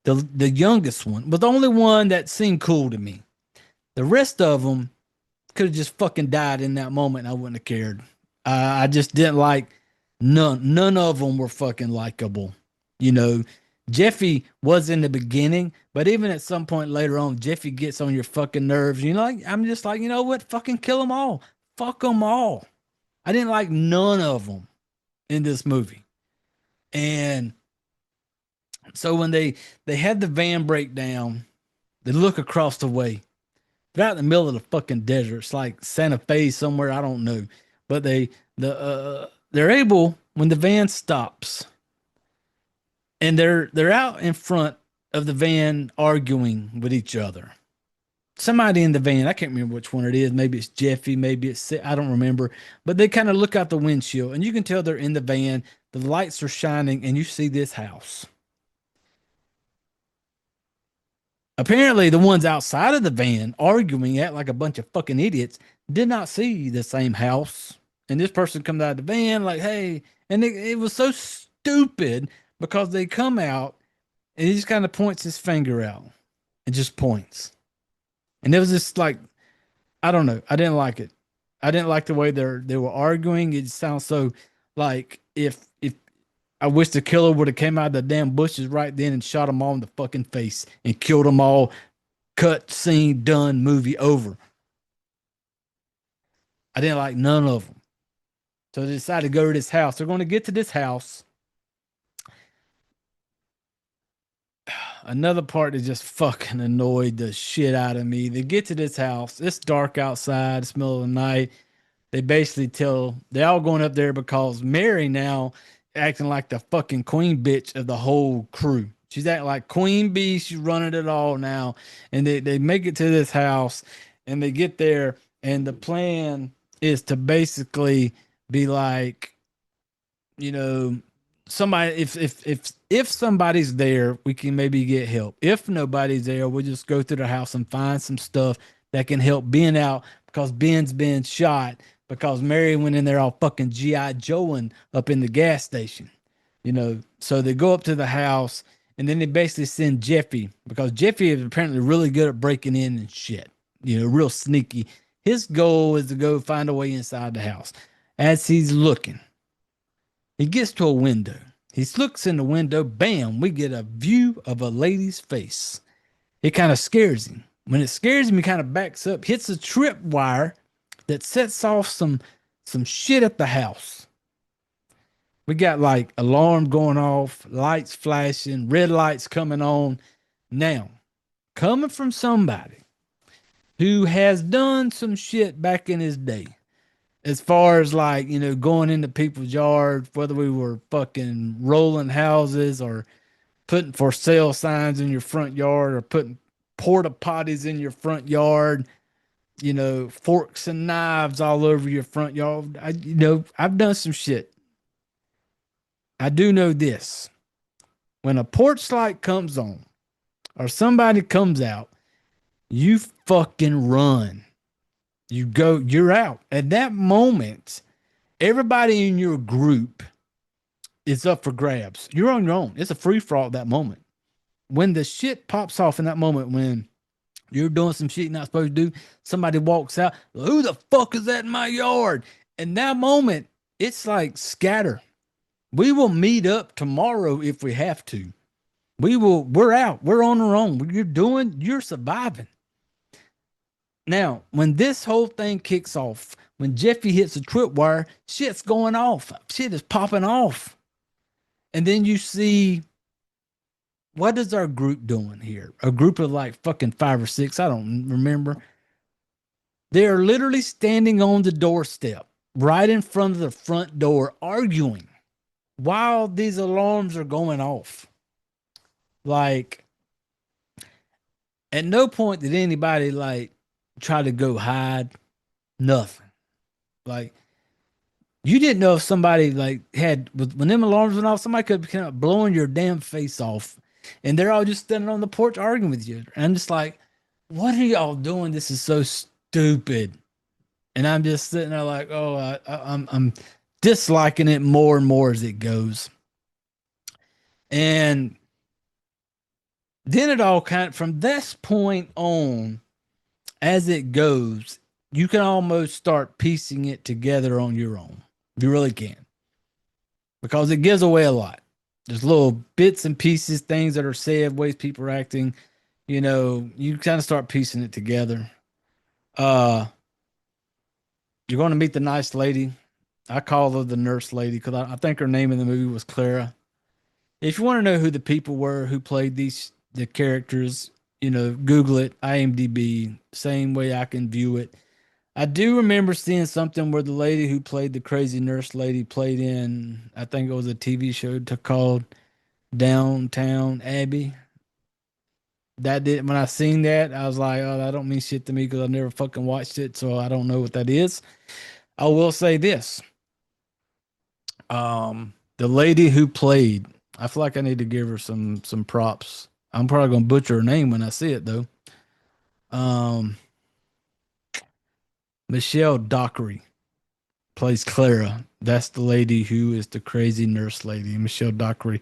the youngest one, was the only one that seemed cool to me. The rest of them could have just fucking died in that moment, and I wouldn't have cared. I just didn't like none of them were fucking likable. Jeffy was in the beginning, but even at some point later on, Jeffy gets on your fucking nerves. I'm just like, you know what? Fucking kill them all. Fuck them all. I didn't like none of them in this movie. And so when they had the van break down, they look across the way. They're out in the middle of the fucking desert. It's like Santa Fe somewhere. I don't know. But they're able, when the van stops, and they're out in front of the van arguing with each other. Somebody in the van, I can't remember which one it is. Maybe it's Jeffy, maybe it's, I don't remember. But they kind of look out the windshield, and you can tell they're in the van. The lights are shining, and you see this house. Apparently, the ones outside of the van arguing at like a bunch of fucking idiots did not see the same house. And this person comes out of the van like, hey, and it was so stupid because they come out and he just kind of points his finger out and just points. And it was just like, I don't know. I didn't like it. I didn't like the way they were arguing. It sounds so like if I wish the killer would have came out of the damn bushes right then and shot them all in the fucking face and killed them all. Cut, scene, done, movie over. I didn't like none of them. So they decided to go to this house. They're going to get to this house. Another part that just fucking annoyed the shit out of me. They get to this house. It's dark outside. It's middle of the night. they basically they're all going up there because Mary now acting like the fucking queen bitch of the whole crew. She's acting like queen bee. She's running it all now. And they make it to this house and they get there. And the plan is to basically be like, you know, somebody, if somebody's there, we can maybe get help. If nobody's there, we'll just go through the house and find some stuff that can help Ben out because Ben's been shot because Mary went in there all fucking G.I. Joeing up in the gas station, you know. So they go up to the house and then they basically send Jeffy because Jeffy is apparently really good at breaking in and shit, you know, real sneaky. His goal is to go find a way inside the house. As he's looking, he gets to a window. He looks in the window. Bam, we get a view of a lady's face. It kind of scares him. When it scares him, he kind of backs up, hits a tripwire that sets off some shit at the house. We got like alarm going off, lights flashing, red lights coming on. Now, coming from somebody who has done some shit back in his day, as far as like, you know, going into people's yards, whether we were fucking rolling houses or putting for sale signs in your front yard or putting porta potties in your front yard, you know, forks and knives all over your front yard. I've done some shit. I do know this. When a porch light comes on or somebody comes out, you fucking run. You go, you're out. At that moment, everybody in your group is up for grabs. You're on your own. It's a free for all at that moment. When the shit pops off in that moment, when you're doing some shit you're not supposed to do, somebody walks out, who the fuck is that in my yard? In that moment, it's like scatter. We will meet up tomorrow if we have to. We're out. We're on our own. You're surviving. Now, when this whole thing kicks off, when Jeffy hits a tripwire, shit's going off. Shit is popping off. And then you see, what is our group doing here? A group of like fucking 5 or 6, I don't remember. They're literally standing on the doorstep, right in front of the front door, arguing while these alarms are going off. Like, at no point did anybody like try to go hide. Nothing. Like, you didn't know if somebody like when them alarms went off, somebody could be kind of blowing your damn face off, and they're all just standing on the porch arguing with you. And I'm just like, what are y'all doing? This is so stupid. And I'm just sitting there like, oh, I'm disliking it more and more as it goes. And then it all kind of, from this point on, as it goes, you can almost start piecing it together on your own. You really can. Because it gives away a lot. There's little bits and pieces, things that are said, ways people are acting. You know, you kind of start piecing it together. You're going to meet the nice lady. I call her the nurse lady because I think her name in the movie was Clara. If you want to know who the people were who played the characters, you know, Google it, IMDb, same way I can view it. I do remember seeing something where the lady who played the crazy nurse lady played in, I think it was a TV show called Downtown Abbey. When I seen that, I was like, oh, that don't mean shit to me because I never fucking watched it, so I don't know what that is. I will say this. The lady who played, I feel like I need to give her some props. I'm probably gonna butcher her name when I see it though. Michelle Dockery plays Clara. That's the lady who is the crazy nurse lady, Michelle Dockery.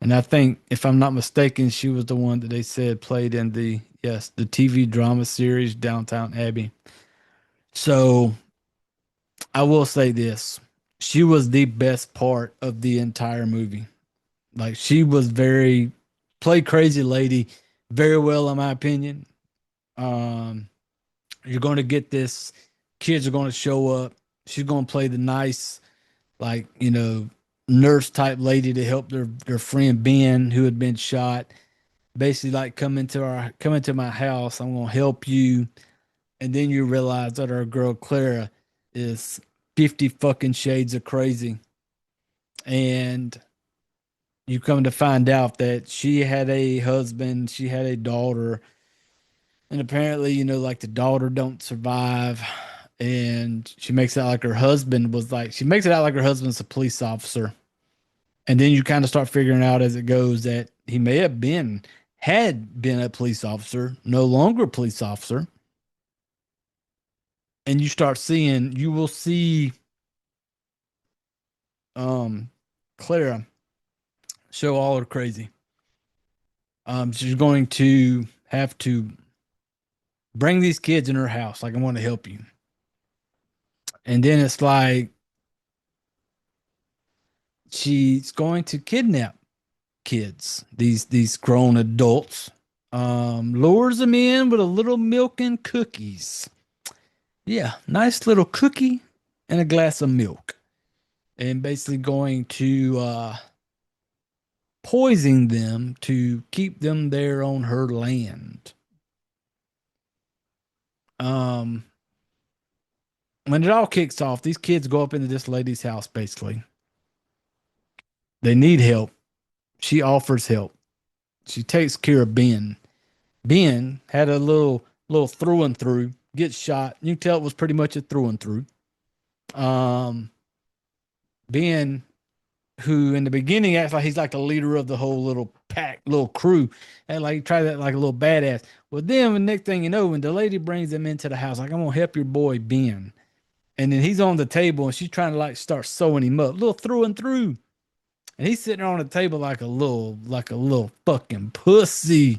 And I think, if I'm not mistaken, she was the one that they said played in the TV drama series Downtown Abbey. So I will say this. She was the best part of the entire movie. Like, she was played crazy lady very well, in my opinion. You're going to get this. Kids are going to show up. She's going to play the nice, like, you know, nurse type lady to help their friend Ben, who had been shot. Basically, like, come into my house. I'm going to help you. And then you realize that our girl Clara is 50 fucking shades of crazy. And you come to find out that she had a husband, she had a daughter, and apparently, you know, like the daughter don't survive. And she makes it out like her husband was like, she makes it out like her husband's a police officer. And then you kind of start figuring out as it goes that he may have had been a police officer, no longer a police officer. And you will see Clara show all her crazy. She's going to have to bring these kids in her house. Like, I want to help you. And then it's like she's going to kidnap kids, these grown adults, lures them in with a little milk and cookies. Yeah, nice little cookie and a glass of milk. And basically going to poison them to keep them there on her land. When it all kicks off, these kids go up into this lady's house, basically. They need help. She offers help. She takes care of Ben. Ben had a little through and through, gets shot. You can tell it was pretty much a through and through. Ben, who in the beginning acts like he's like the leader of the whole little pack, little crew, and like try that like a little badass. Well, then the next thing you know, when the lady brings him into the house, like, I'm gonna help your boy Ben, and then he's on the table and she's trying to like start sewing him up, little through and through, and he's sitting there on the table like a little fucking pussy,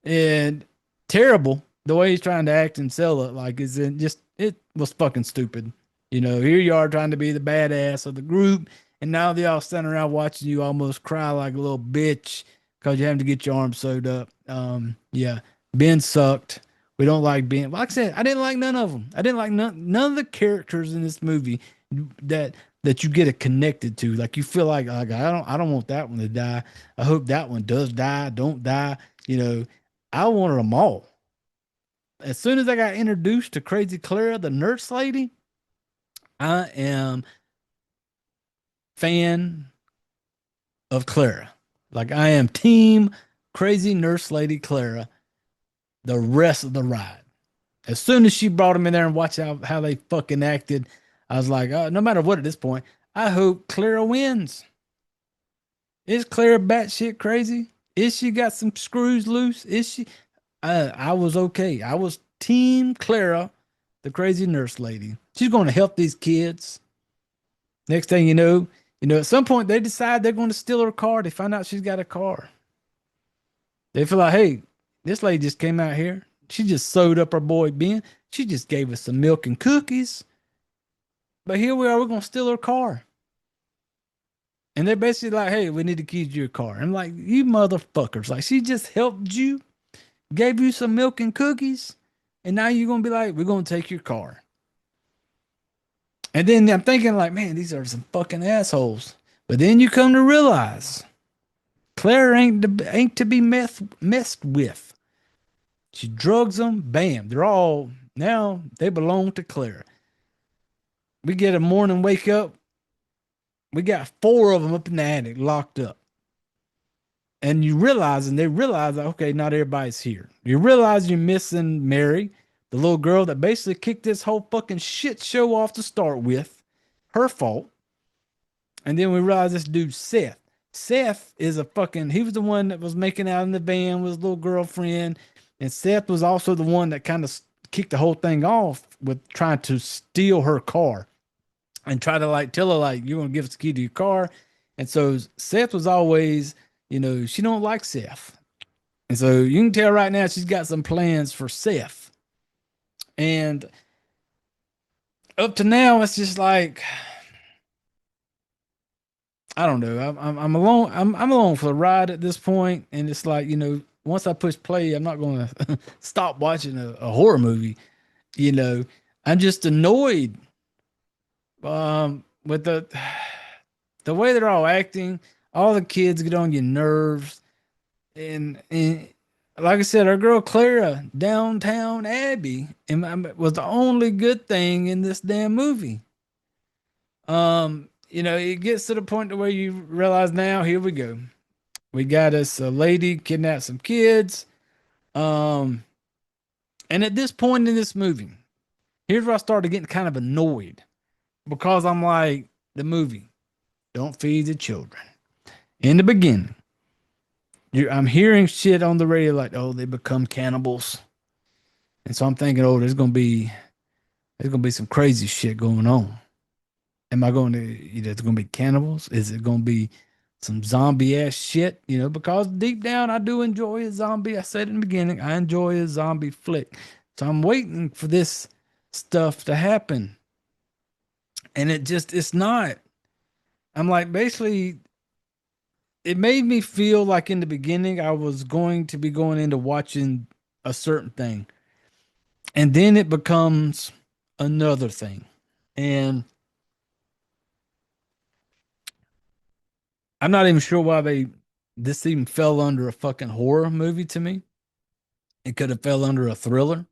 and terrible the way he's trying to act and sell it. Like, it was fucking stupid. You know, here you are trying to be the badass of the group, and now they all standing around watching you almost cry like a little bitch because you have to get your arm sewed up. Yeah, Ben sucked. We don't like Ben. Like I said, I didn't like none of them. I didn't like none of the characters in this movie that you get it connected to. Like, you feel like I don't want that one to die. I hope that one does die. Don't die. You know, I wanted them all. As soon as I got introduced to Crazy Clara, the nurse lady, I am fan of Clara. Like, I am team Crazy Nurse Lady Clara the rest of the ride. As soon as she brought him in there and watched how they fucking acted, I was like, no matter what at this point, I hope Clara wins. Is Clara batshit crazy? Is she got some screws loose? Is she? I was okay. I was team Clara, the Crazy Nurse Lady. She's going to help these kids. Next thing you know, at some point they decide they're going to steal her car. They find out she's got a car. They feel like, hey, this lady just came out here. She just sewed up our boy Ben. She just gave us some milk and cookies. But here we are, we're going to steal her car. And they're basically like, hey, we need the keys to your car. I'm like, you motherfuckers. Like, she just helped you, gave you some milk and cookies, and now you're going to be like, we're going to take your car. And then I'm thinking like, man, these are some fucking assholes. But then you come to realize Clara ain't to be messed with. She drugs them. Bam. Now they belong to Clara. We get a morning wake up. We got 4 of them up in the attic locked up. And they realize, okay, not everybody's here. You realize you're missing Mary, the little girl that basically kicked this whole fucking shit show off to start with. Her fault. And then we realize this dude, Seth. Seth is he was the one that was making out in the van with his little girlfriend. And Seth was also the one that kind of kicked the whole thing off with trying to steal her car and try to like tell her like, you're going to give us the key to your car. And so Seth was always, she don't like Seth. And so you can tell right now she's got some plans for Seth. And up to now, it's just like, I don't know. I'm alone. I'm alone for the ride at this point. And it's like, once I push play, I'm not going to stop watching a horror movie. I'm just annoyed with the way they're all acting. All the kids get on your nerves. And like I said, our girl Clara, Downtown Abbey, was the only good thing in this damn movie. It gets to the point to where you realize now, here we go. We got us a lady kidnapped some kids. And at this point in this movie, here's where I started getting kind of annoyed because I'm like, the movie, don't feed the children. In the beginning, I'm hearing shit on the radio like, oh, they become cannibals. And so I'm thinking, oh, there's gonna be some crazy shit going on. Am I going to, there's gonna be cannibals? Is it gonna be some zombie ass shit? Because deep down I do enjoy a zombie. I said in the beginning, I enjoy a zombie flick. So I'm waiting for this stuff to happen. And it's not. I'm like, basically, it made me feel like in the beginning I was going to be going into watching a certain thing. And then it becomes another thing. And I'm not even sure why this even fell under a fucking horror movie to me. It could have fell under a thriller.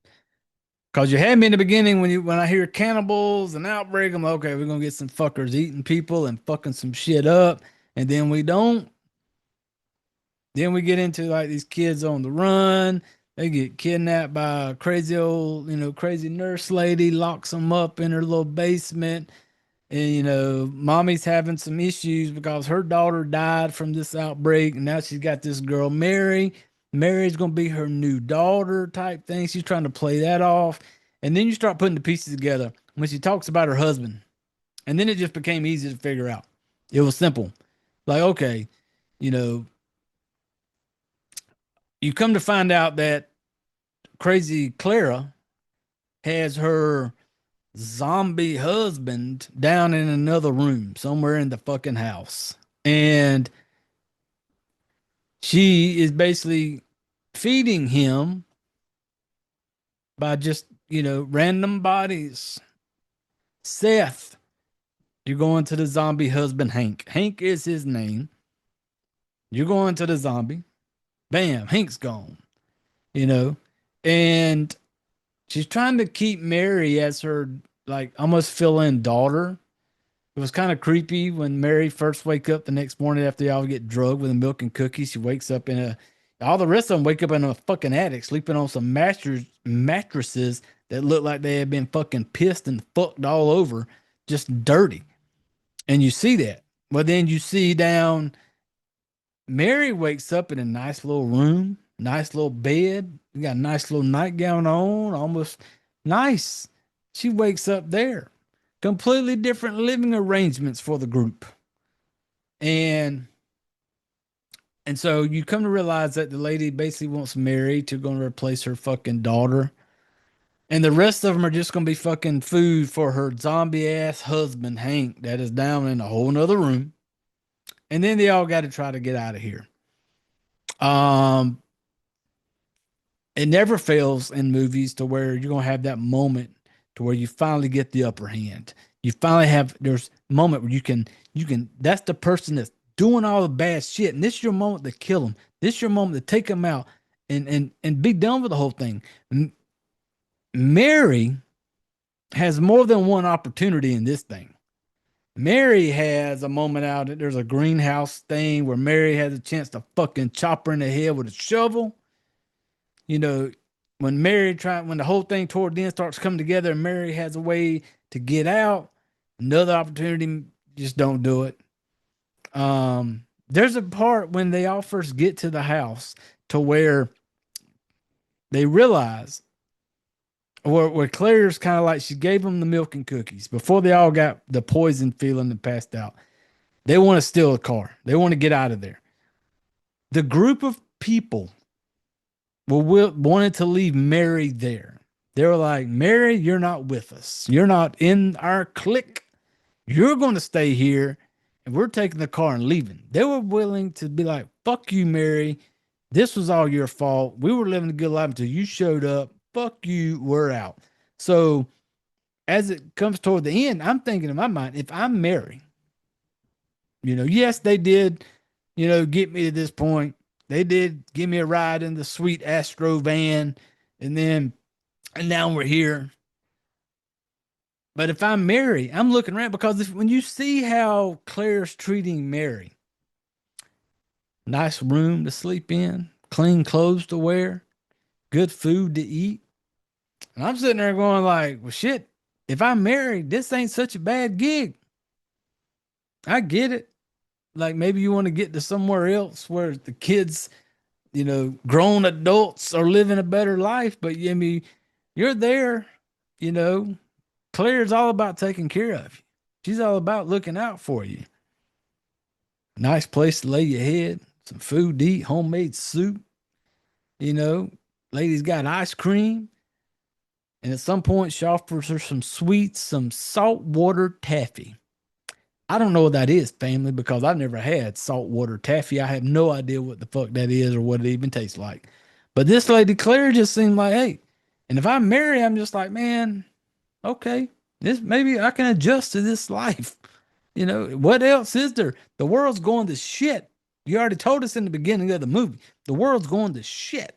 Cause you had me in the beginning when I hear cannibals and outbreak, I'm like, okay, we're gonna get some fuckers eating people and fucking some shit up, and then we don't. Then we get into like these kids on the run. They get kidnapped by a crazy old, crazy nurse lady, locks them up in her little basement. And, mommy's having some issues because her daughter died from this outbreak. And now she's got this girl, Mary. Mary's going to be her new daughter type thing. She's trying to play that off. And then you start putting the pieces together when she talks about her husband. And then it just became easy to figure out. It was simple. Like, okay, you come to find out that crazy Clara has her zombie husband down in another room somewhere in the fucking house. And she is basically feeding him by just, random bodies. Seth, you're going to the zombie husband, Hank. Hank is his name. You're going to the zombie. Bam, Hank's gone. And she's trying to keep Mary as her, like, almost fill-in daughter. It was kind of creepy when Mary first wake up the next morning after they all get drugged with the milk and cookies. She wakes up all the rest of them wake up in a fucking attic, sleeping on some mattresses that look like they had been fucking pissed and fucked all over, just dirty. And you see that. Well, then you see down, Mary wakes up in a nice little room, nice little bed. You got a nice little nightgown on, almost nice. She wakes up there. Completely different living arrangements for the group. And so you come to realize that the lady basically wants Mary to go and replace her fucking daughter. And the rest of them are just going to be fucking food for her zombie ass husband, Hank, that is down in a whole nother room. And then they all got to try to get out of here. It never fails in movies to where you're going to have that moment to where you finally get the upper hand. You finally there's a moment where you can, that's the person that's doing all the bad shit. And this is your moment to kill them. This is your moment to take them out and be done with the whole thing. Mary has more than one opportunity in this thing. Mary has a moment out. There's a greenhouse thing where Mary has a chance to fucking chop her in the head with a shovel. When when the whole thing toward the end starts coming together and Mary has a way to get out, another opportunity, just don't do it. There's a part when they all first get to the house to where they realize where Claire's kind of like, she gave them the milk and cookies before they all got the poison feeling and passed out. They want to steal a car. They want to get out of there. The group of people wanted to leave Mary there. They were like, Mary, you're not with us. You're not in our clique. You're going to stay here, and we're taking the car and leaving. They were willing to be like, fuck you, Mary. This was all your fault. We were living a good life until you showed up. Fuck you, we're out. So as it comes toward the end, I'm thinking in my mind, if I'm Mary, yes, they did, get me to this point. They did give me a ride in the sweet Astro van. And now we're here. But if I'm Mary, I'm looking around because when you see how Claire's treating Mary, nice room to sleep in, clean clothes to wear, good food to eat. And I'm sitting there going like, well, shit, if I'm married, this ain't such a bad gig. I get it. Like maybe you want to get to somewhere else where the kids, grown adults are living a better life. But I mean, you're there, you know, Claire's all about taking care of you. She's all about looking out for you. Nice place to lay your head, some food to eat, homemade soup. Lady's got ice cream. And at some point, she offers her some sweets, some saltwater taffy. I don't know what that is, family, because I've never had saltwater taffy. I have no idea what the fuck that is or what it even tastes like. But this lady, Claire, just seemed like, hey, and if I'm married, I'm just like, man, okay, maybe I can adjust to this life. What else is there? The world's going to shit. You already told us in the beginning of the movie. The world's going to shit.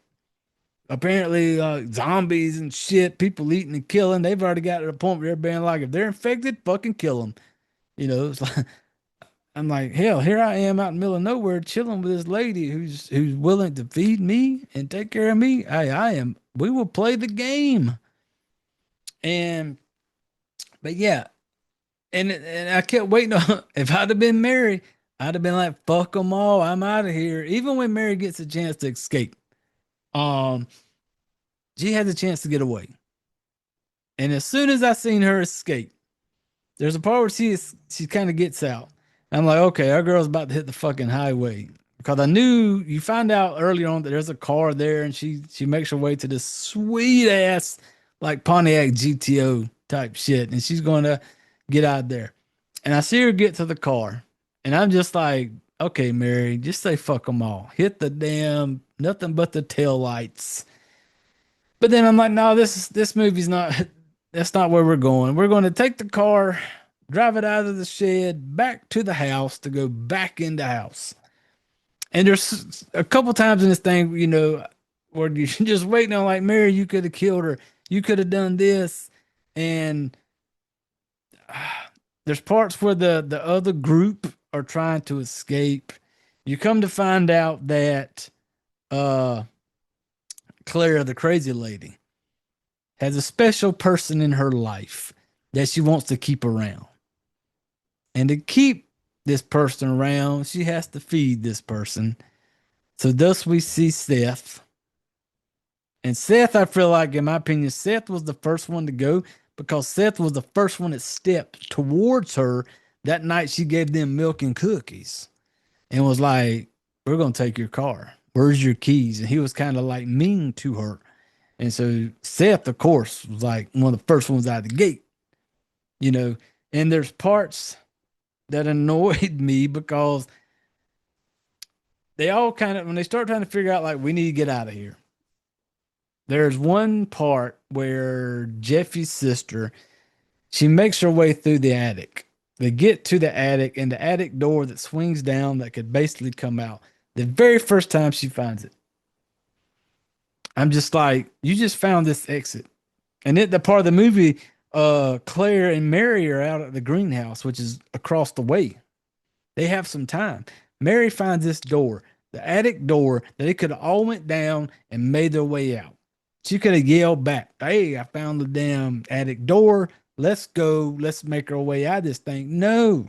Apparently, zombies and shit, people eating and killing. They've already got to the point where they're being like, if they're infected, fucking kill them. It's like, I'm like, hell, here I am out in the middle of nowhere chilling with this lady who's willing to feed me and take care of me. We will play the game. But yeah, and I kept waiting on, if I'd have been Mary, I'd have been like, fuck them all. I'm out of here. Even when Mary gets a chance to escape, she has a chance to get away. And as soon as I seen her escape, there's a part where she kind of gets out. I'm like, okay, our girl's about to hit the fucking highway. Because I knew, you find out early on that there's a car there, and she makes her way to this sweet ass like Pontiac GTO type shit, and she's going to get out there. And I see her get to the car, and I'm just like, okay, Mary, just say fuck them all. Hit the damn nothing but the tail lights. But then I'm like, no, this movie's not. That's not where we're going. We're going to take the car, drive it out of the shed, back to the house to go back in the house. And there's a couple times in this thing, where you're just waiting on like, Mary, you could have killed her. You could have done this. And there's parts where the other group are trying to escape. You come to find out that Claire, the crazy lady, has a special person in her life that she wants to keep around. And to keep this person around, she has to feed this person. So thus we see Seth. And Seth, I feel like, in my opinion, Seth was the first one to go because Seth was the first one that stepped towards her that night she gave them milk and cookies and was like, we're going to take your car. Where's your keys? And he was kind of like mean to her. And so Seth, of course, was like one of the first ones out of the gate, and there's parts that annoyed me because they all kind of, when they start trying to figure out, like, we need to get out of here. There's one part where Jeffy's sister, she makes her way through the attic. They get to the attic, and the attic door that swings down that could basically come out. The very first time she finds it, I'm just like, you just found this exit. And the part of the movie, Claire and Mary are out at the greenhouse, which is across the way. They have some time. Mary finds this door, the attic door, that they could have all went down and made their way out. She could have yelled back, hey, I found the damn attic door. Let's go. Let's make our way out of this thing. No.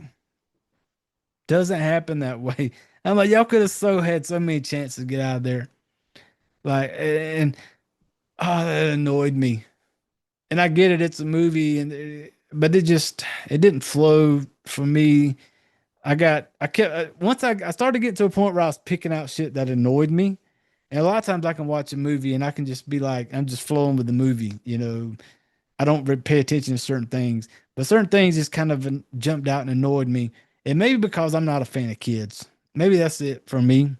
Doesn't happen that way. I'm like, y'all could have had so many chances to get out of there. Like, and that annoyed me. And I get it, it's a movie, but it didn't flow for me. Once I started getting to a point where I was picking out shit that annoyed me. And a lot of times I can watch a movie and I can just be like, I'm just flowing with the movie. I don't pay attention to certain things, but certain things just kind of jumped out and annoyed me. And maybe because I'm not a fan of kids. Maybe that's it for me.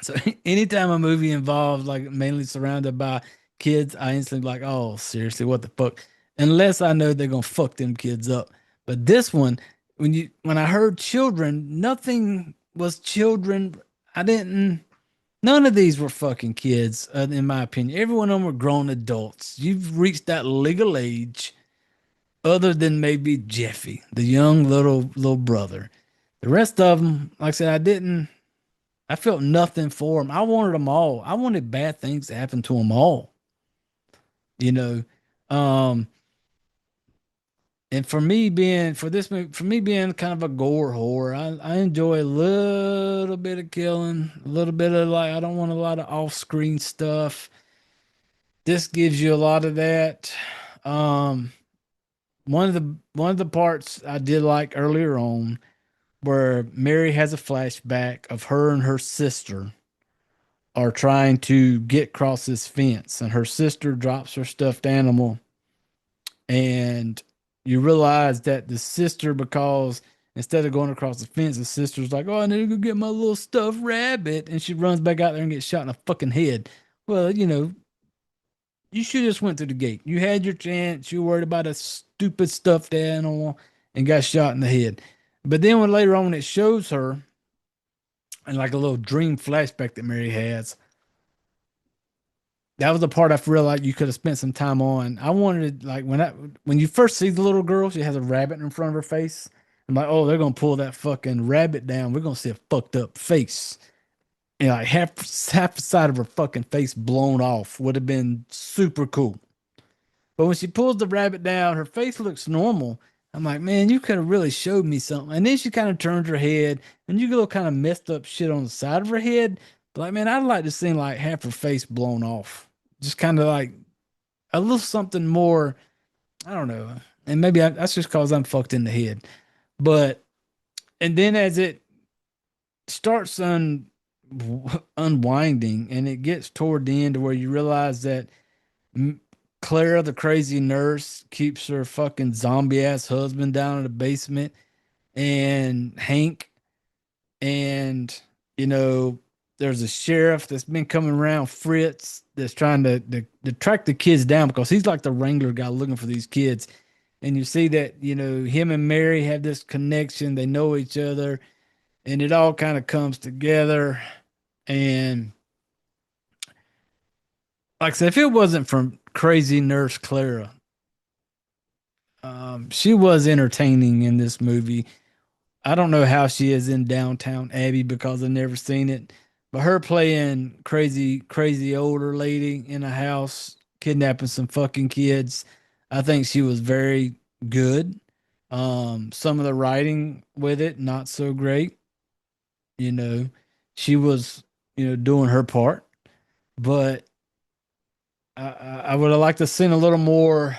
So anytime a movie involves, like, mainly surrounded by kids, I instantly like, oh, seriously, what the fuck? Unless I know they're gonna fuck them kids up. But this one, when I heard children, nothing was children. None of these were fucking kids, in my opinion. Every one of them were grown adults. You've reached that legal age. other than maybe Jeffy, the young little brother. The rest of them, like I said, I felt nothing for them. I wanted them all. I wanted bad things to happen to them all. You know, um, and for me being for this movie, for me being kind of a gore horror, I enjoy a little bit of killing, a little bit of like I don't want a lot of off-screen stuff. This gives you a lot of that. Um, one of the parts I did like earlier on where Mary has a flashback of her and her sister are trying to get across this fence, and her sister drops her stuffed animal, and you realize that the sister, because instead of going across the fence, the sister's like, "Oh, I need to go get my little stuffed rabbit," and she runs back out there and gets shot in the fucking head. Well, you should just went through the gate. You had your chance. You were worried about a stupid stuffed animal and got shot in the head. But then when later on it shows her and like a little dream flashback that Mary has, that was the part I feel like you could have spent some time on. I wanted like when you first see the little girl, she has a rabbit in front of her face. I'm like, oh, they're gonna pull that fucking rabbit down. We're gonna see a fucked up face. And like half the side of her fucking face blown off would have been super cool. But when she pulls the rabbit down, her face looks normal. I'm like, man, you could have really showed me something. And then she kind of turns her head, and you get a little kind of messed up shit on the side of her head. But like, man, I'd like to see like half her face blown off, just kind of like a little something more. I don't know, and maybe that's just because I'm fucked in the head. But and then as it starts unwinding, and it gets toward the end to where you realize that Clara, the crazy nurse, keeps her fucking zombie ass husband down in the basement, and Hank, and there's a sheriff that's been coming around, Fritz, that's trying to track the kids down because he's like the wrangler guy looking for these kids. And you see that, him and Mary have this connection. They know each other, and it all kind of comes together. And like I said, if it wasn't from crazy nurse Clara, she was entertaining in this movie. I don't know how she is in Downtown Abbey because I've never seen it, but her playing crazy older lady in a house kidnapping some fucking kids, I think she was very good. Some of the writing with it, not so great. She was, doing her part, but I would have liked to seen a little more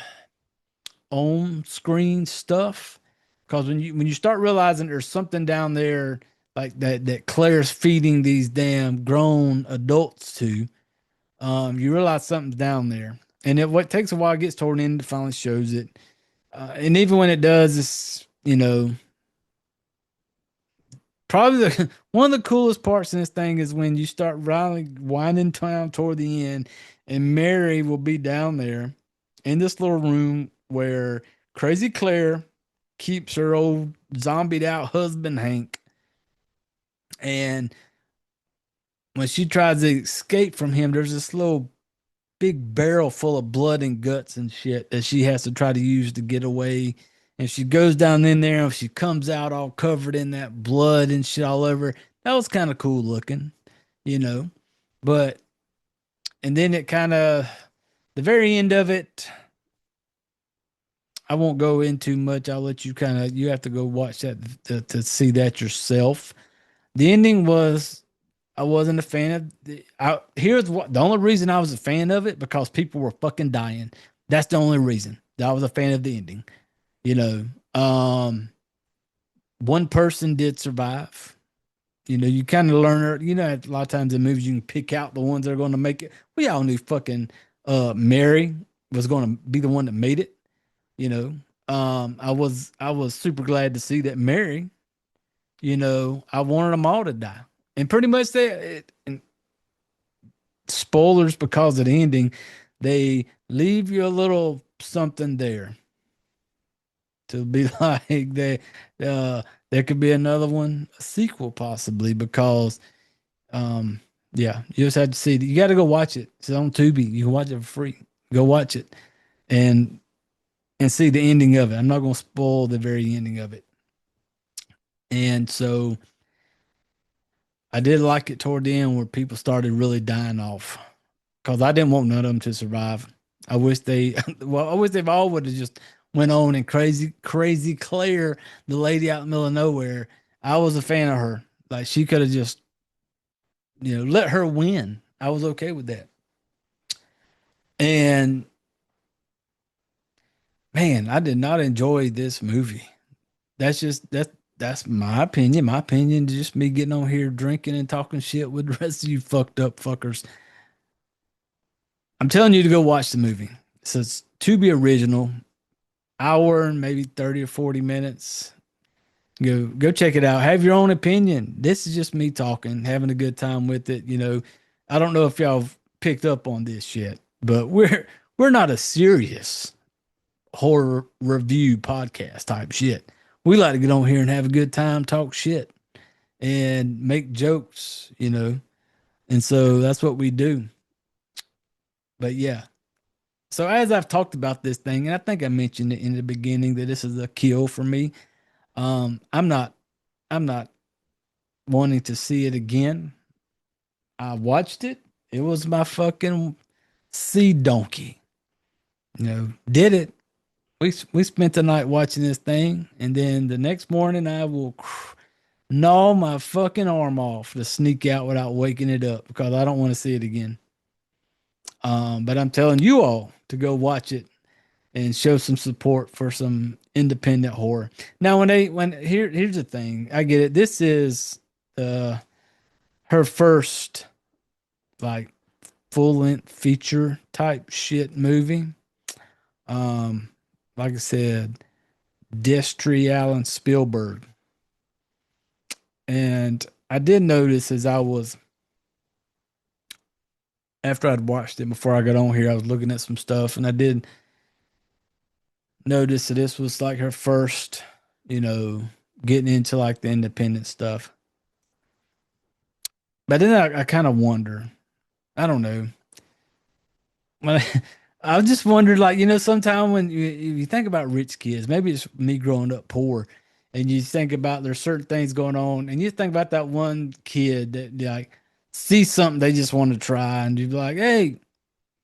on screen stuff, because when you start realizing there's something down there like that Claire's feeding these damn grown adults to, you realize something's down there, and what takes a while, it gets toward the end, finally shows it, and even when it does, it's probably one of the coolest parts in this thing is when you start winding down toward the end, and Mary will be down there in this little room where crazy Claire keeps her old zombied out husband Hank. And when she tries to escape from him, there's this little big barrel full of blood and guts and shit that she has to try to use to get away. And she goes down in there and she comes out all covered in that blood and shit all over. That was kind of cool looking, But, and then it kind of, the very end of it, I won't go into much. I'll let you you have to go watch that to see that yourself. The ending was, I wasn't a fan of. Here's the only reason I was a fan of it, because people were fucking dying. That's the only reason that I was a fan of the ending. One person did survive. You kind of learn, a lot of times in movies you can pick out the ones that are going to make it. We all knew fucking Mary was going to be the one that made it. I was super glad to see that Mary, I wanted them all to die. And pretty much and spoilers because of the ending, they leave you a little something there to be like there could be another one, a sequel possibly, because you just have to see it. You got to go watch it. It's on Tubi. You can watch it for free. Go watch it. And and see the ending of it. I'm not going to spoil the very ending of it. And so I did like it toward the end where people started really dying off, because I didn't want none of them to survive. I wish they, well, I wish they all would have just went on. And crazy Claire, the lady out in the middle of nowhere, I was a fan of her. Like, she could have just, let her win. I was okay with that. And man, I did not enjoy this movie. That's my opinion. My opinion is just me getting on here drinking and talking shit with the rest of you fucked up fuckers. I'm telling you to go watch the movie. So it's to be original, hour and maybe 30 or 40 minutes. Go check it out. Have your own opinion. This is just me talking, having a good time with it. I don't know if y'all have picked up on this yet, but we're not a serious horror review podcast type shit. We like to get on here and have a good time, talk shit, and make jokes, and so that's what we do. But yeah. So as I've talked about this thing, and I think I mentioned it in the beginning that this is a kill for me. I'm not wanting to see it again. I watched it. It was my fucking sea donkey. Did it. We spent the night watching this thing, and then the next morning I will gnaw my fucking arm off to sneak out without waking it up, because I don't want to see it again. But I'm telling you all to go watch it and show some support for some independent horror. Now, here's the thing, I get it. This is her first like full-length feature type shit movie. Like I said, Destry Allyn Spielberg. And I did notice after I'd watched it before I got on here, I was looking at some stuff, and I did notice that this was like her first, getting into like the independent stuff. But then I kind of wonder, I don't know. I just wondered, like, sometimes when you think about rich kids, maybe it's me growing up poor, and you think about there's certain things going on, and you think about that one kid that like sees something they just want to try, and you'd be like, hey,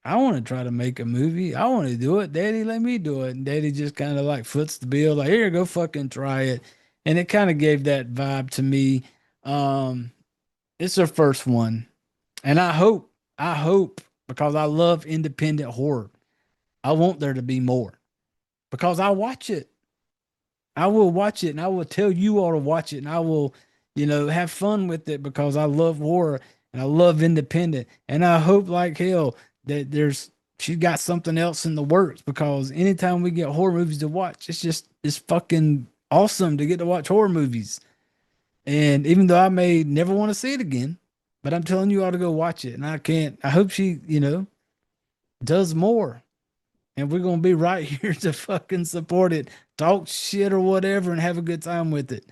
I want to try to make a movie. I want to do it. Daddy, let me do it. And Daddy just kind of like foots the bill, like, here, go fucking try it. And it kind of gave that vibe to me. It's her first one. And I hope, because I love independent horror, I want there to be more, because I watch it. I will watch it, and I will tell you all to watch it, and I will, have fun with it, because I love horror and I love independent. And I hope like hell that she's got something else in the works, because anytime we get horror movies to watch, it's fucking awesome to get to watch horror movies. And even though I may never want to see it again, but I'm telling you all to go watch it. And I hope she, does more. And we're going to be right here to fucking support it, talk shit or whatever, and have a good time with it.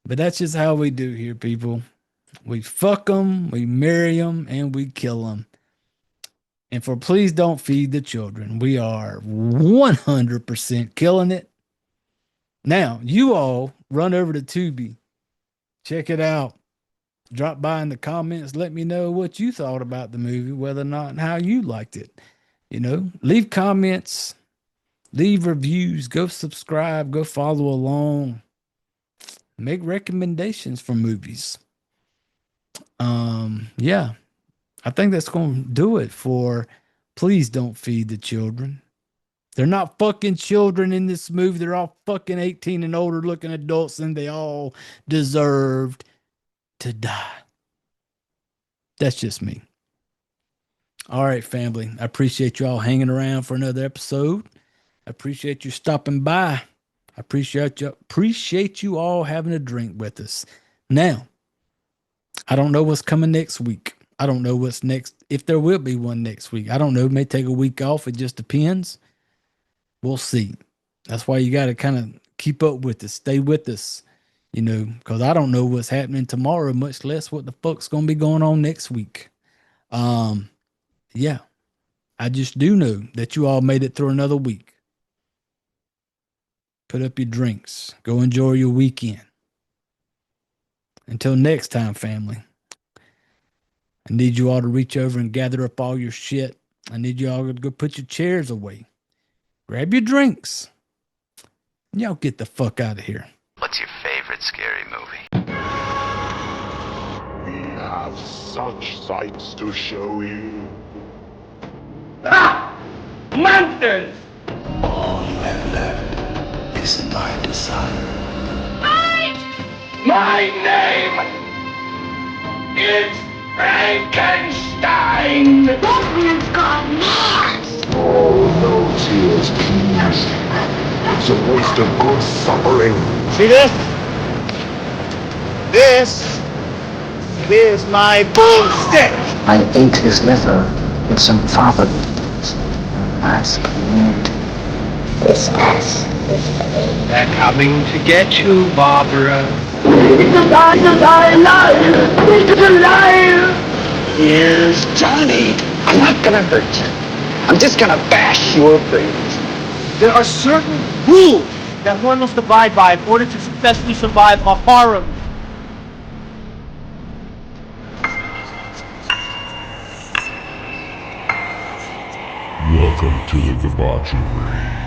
But that's just how we do here, people. We fuck them, we marry them, and we kill them. And for Please Don't Feed the Children, we are 100% killing it. Now, you all run over to Tubi. Check it out. Drop by in the comments. Let me know what you thought about the movie, whether or not and how you liked it. Leave comments, leave reviews, go subscribe, go follow along, make recommendations for movies. Yeah, I think that's going to do it for Please Don't Feed the Children. They're not fucking children in this movie. They're all fucking 18 and older looking adults, and they all deserved to die. That's just me. All right, family. I appreciate you all hanging around for another episode. I appreciate you stopping by. I appreciate you all having a drink with us. Now, I don't know what's coming next week. I don't know what's next, if there will be one next week. I don't know. It may take a week off. It just depends. We'll see. That's why you got to kind of keep up with us. Stay with us, because I don't know what's happening tomorrow, much less what the fuck's going to be going on next week. Yeah, I just do know that you all made it through another week. Put up your drinks. Go enjoy your weekend. Until next time, family, I need you all to reach over and gather up all your shit. I need you all to go put your chairs away. Grab your drinks. And y'all get the fuck out of here. What's your favorite scary movie? We have such sights to show you. Ah! Monsters! All you have left is my desire. My name is Frankenstein! That man's gone mad. Oh, no tears, please. It's a waste of good suffering. See this? This is my boomstick! I ate his liver with some fava beans. A nice community. Business. They're coming to get you, Barbara. It's alive, alive! It's alive! Here's Johnny. I'm not gonna hurt you. I'm just gonna bash your brains. There are certain rules that one must abide by in order to successfully survive a horror. Welcome to the debauchery.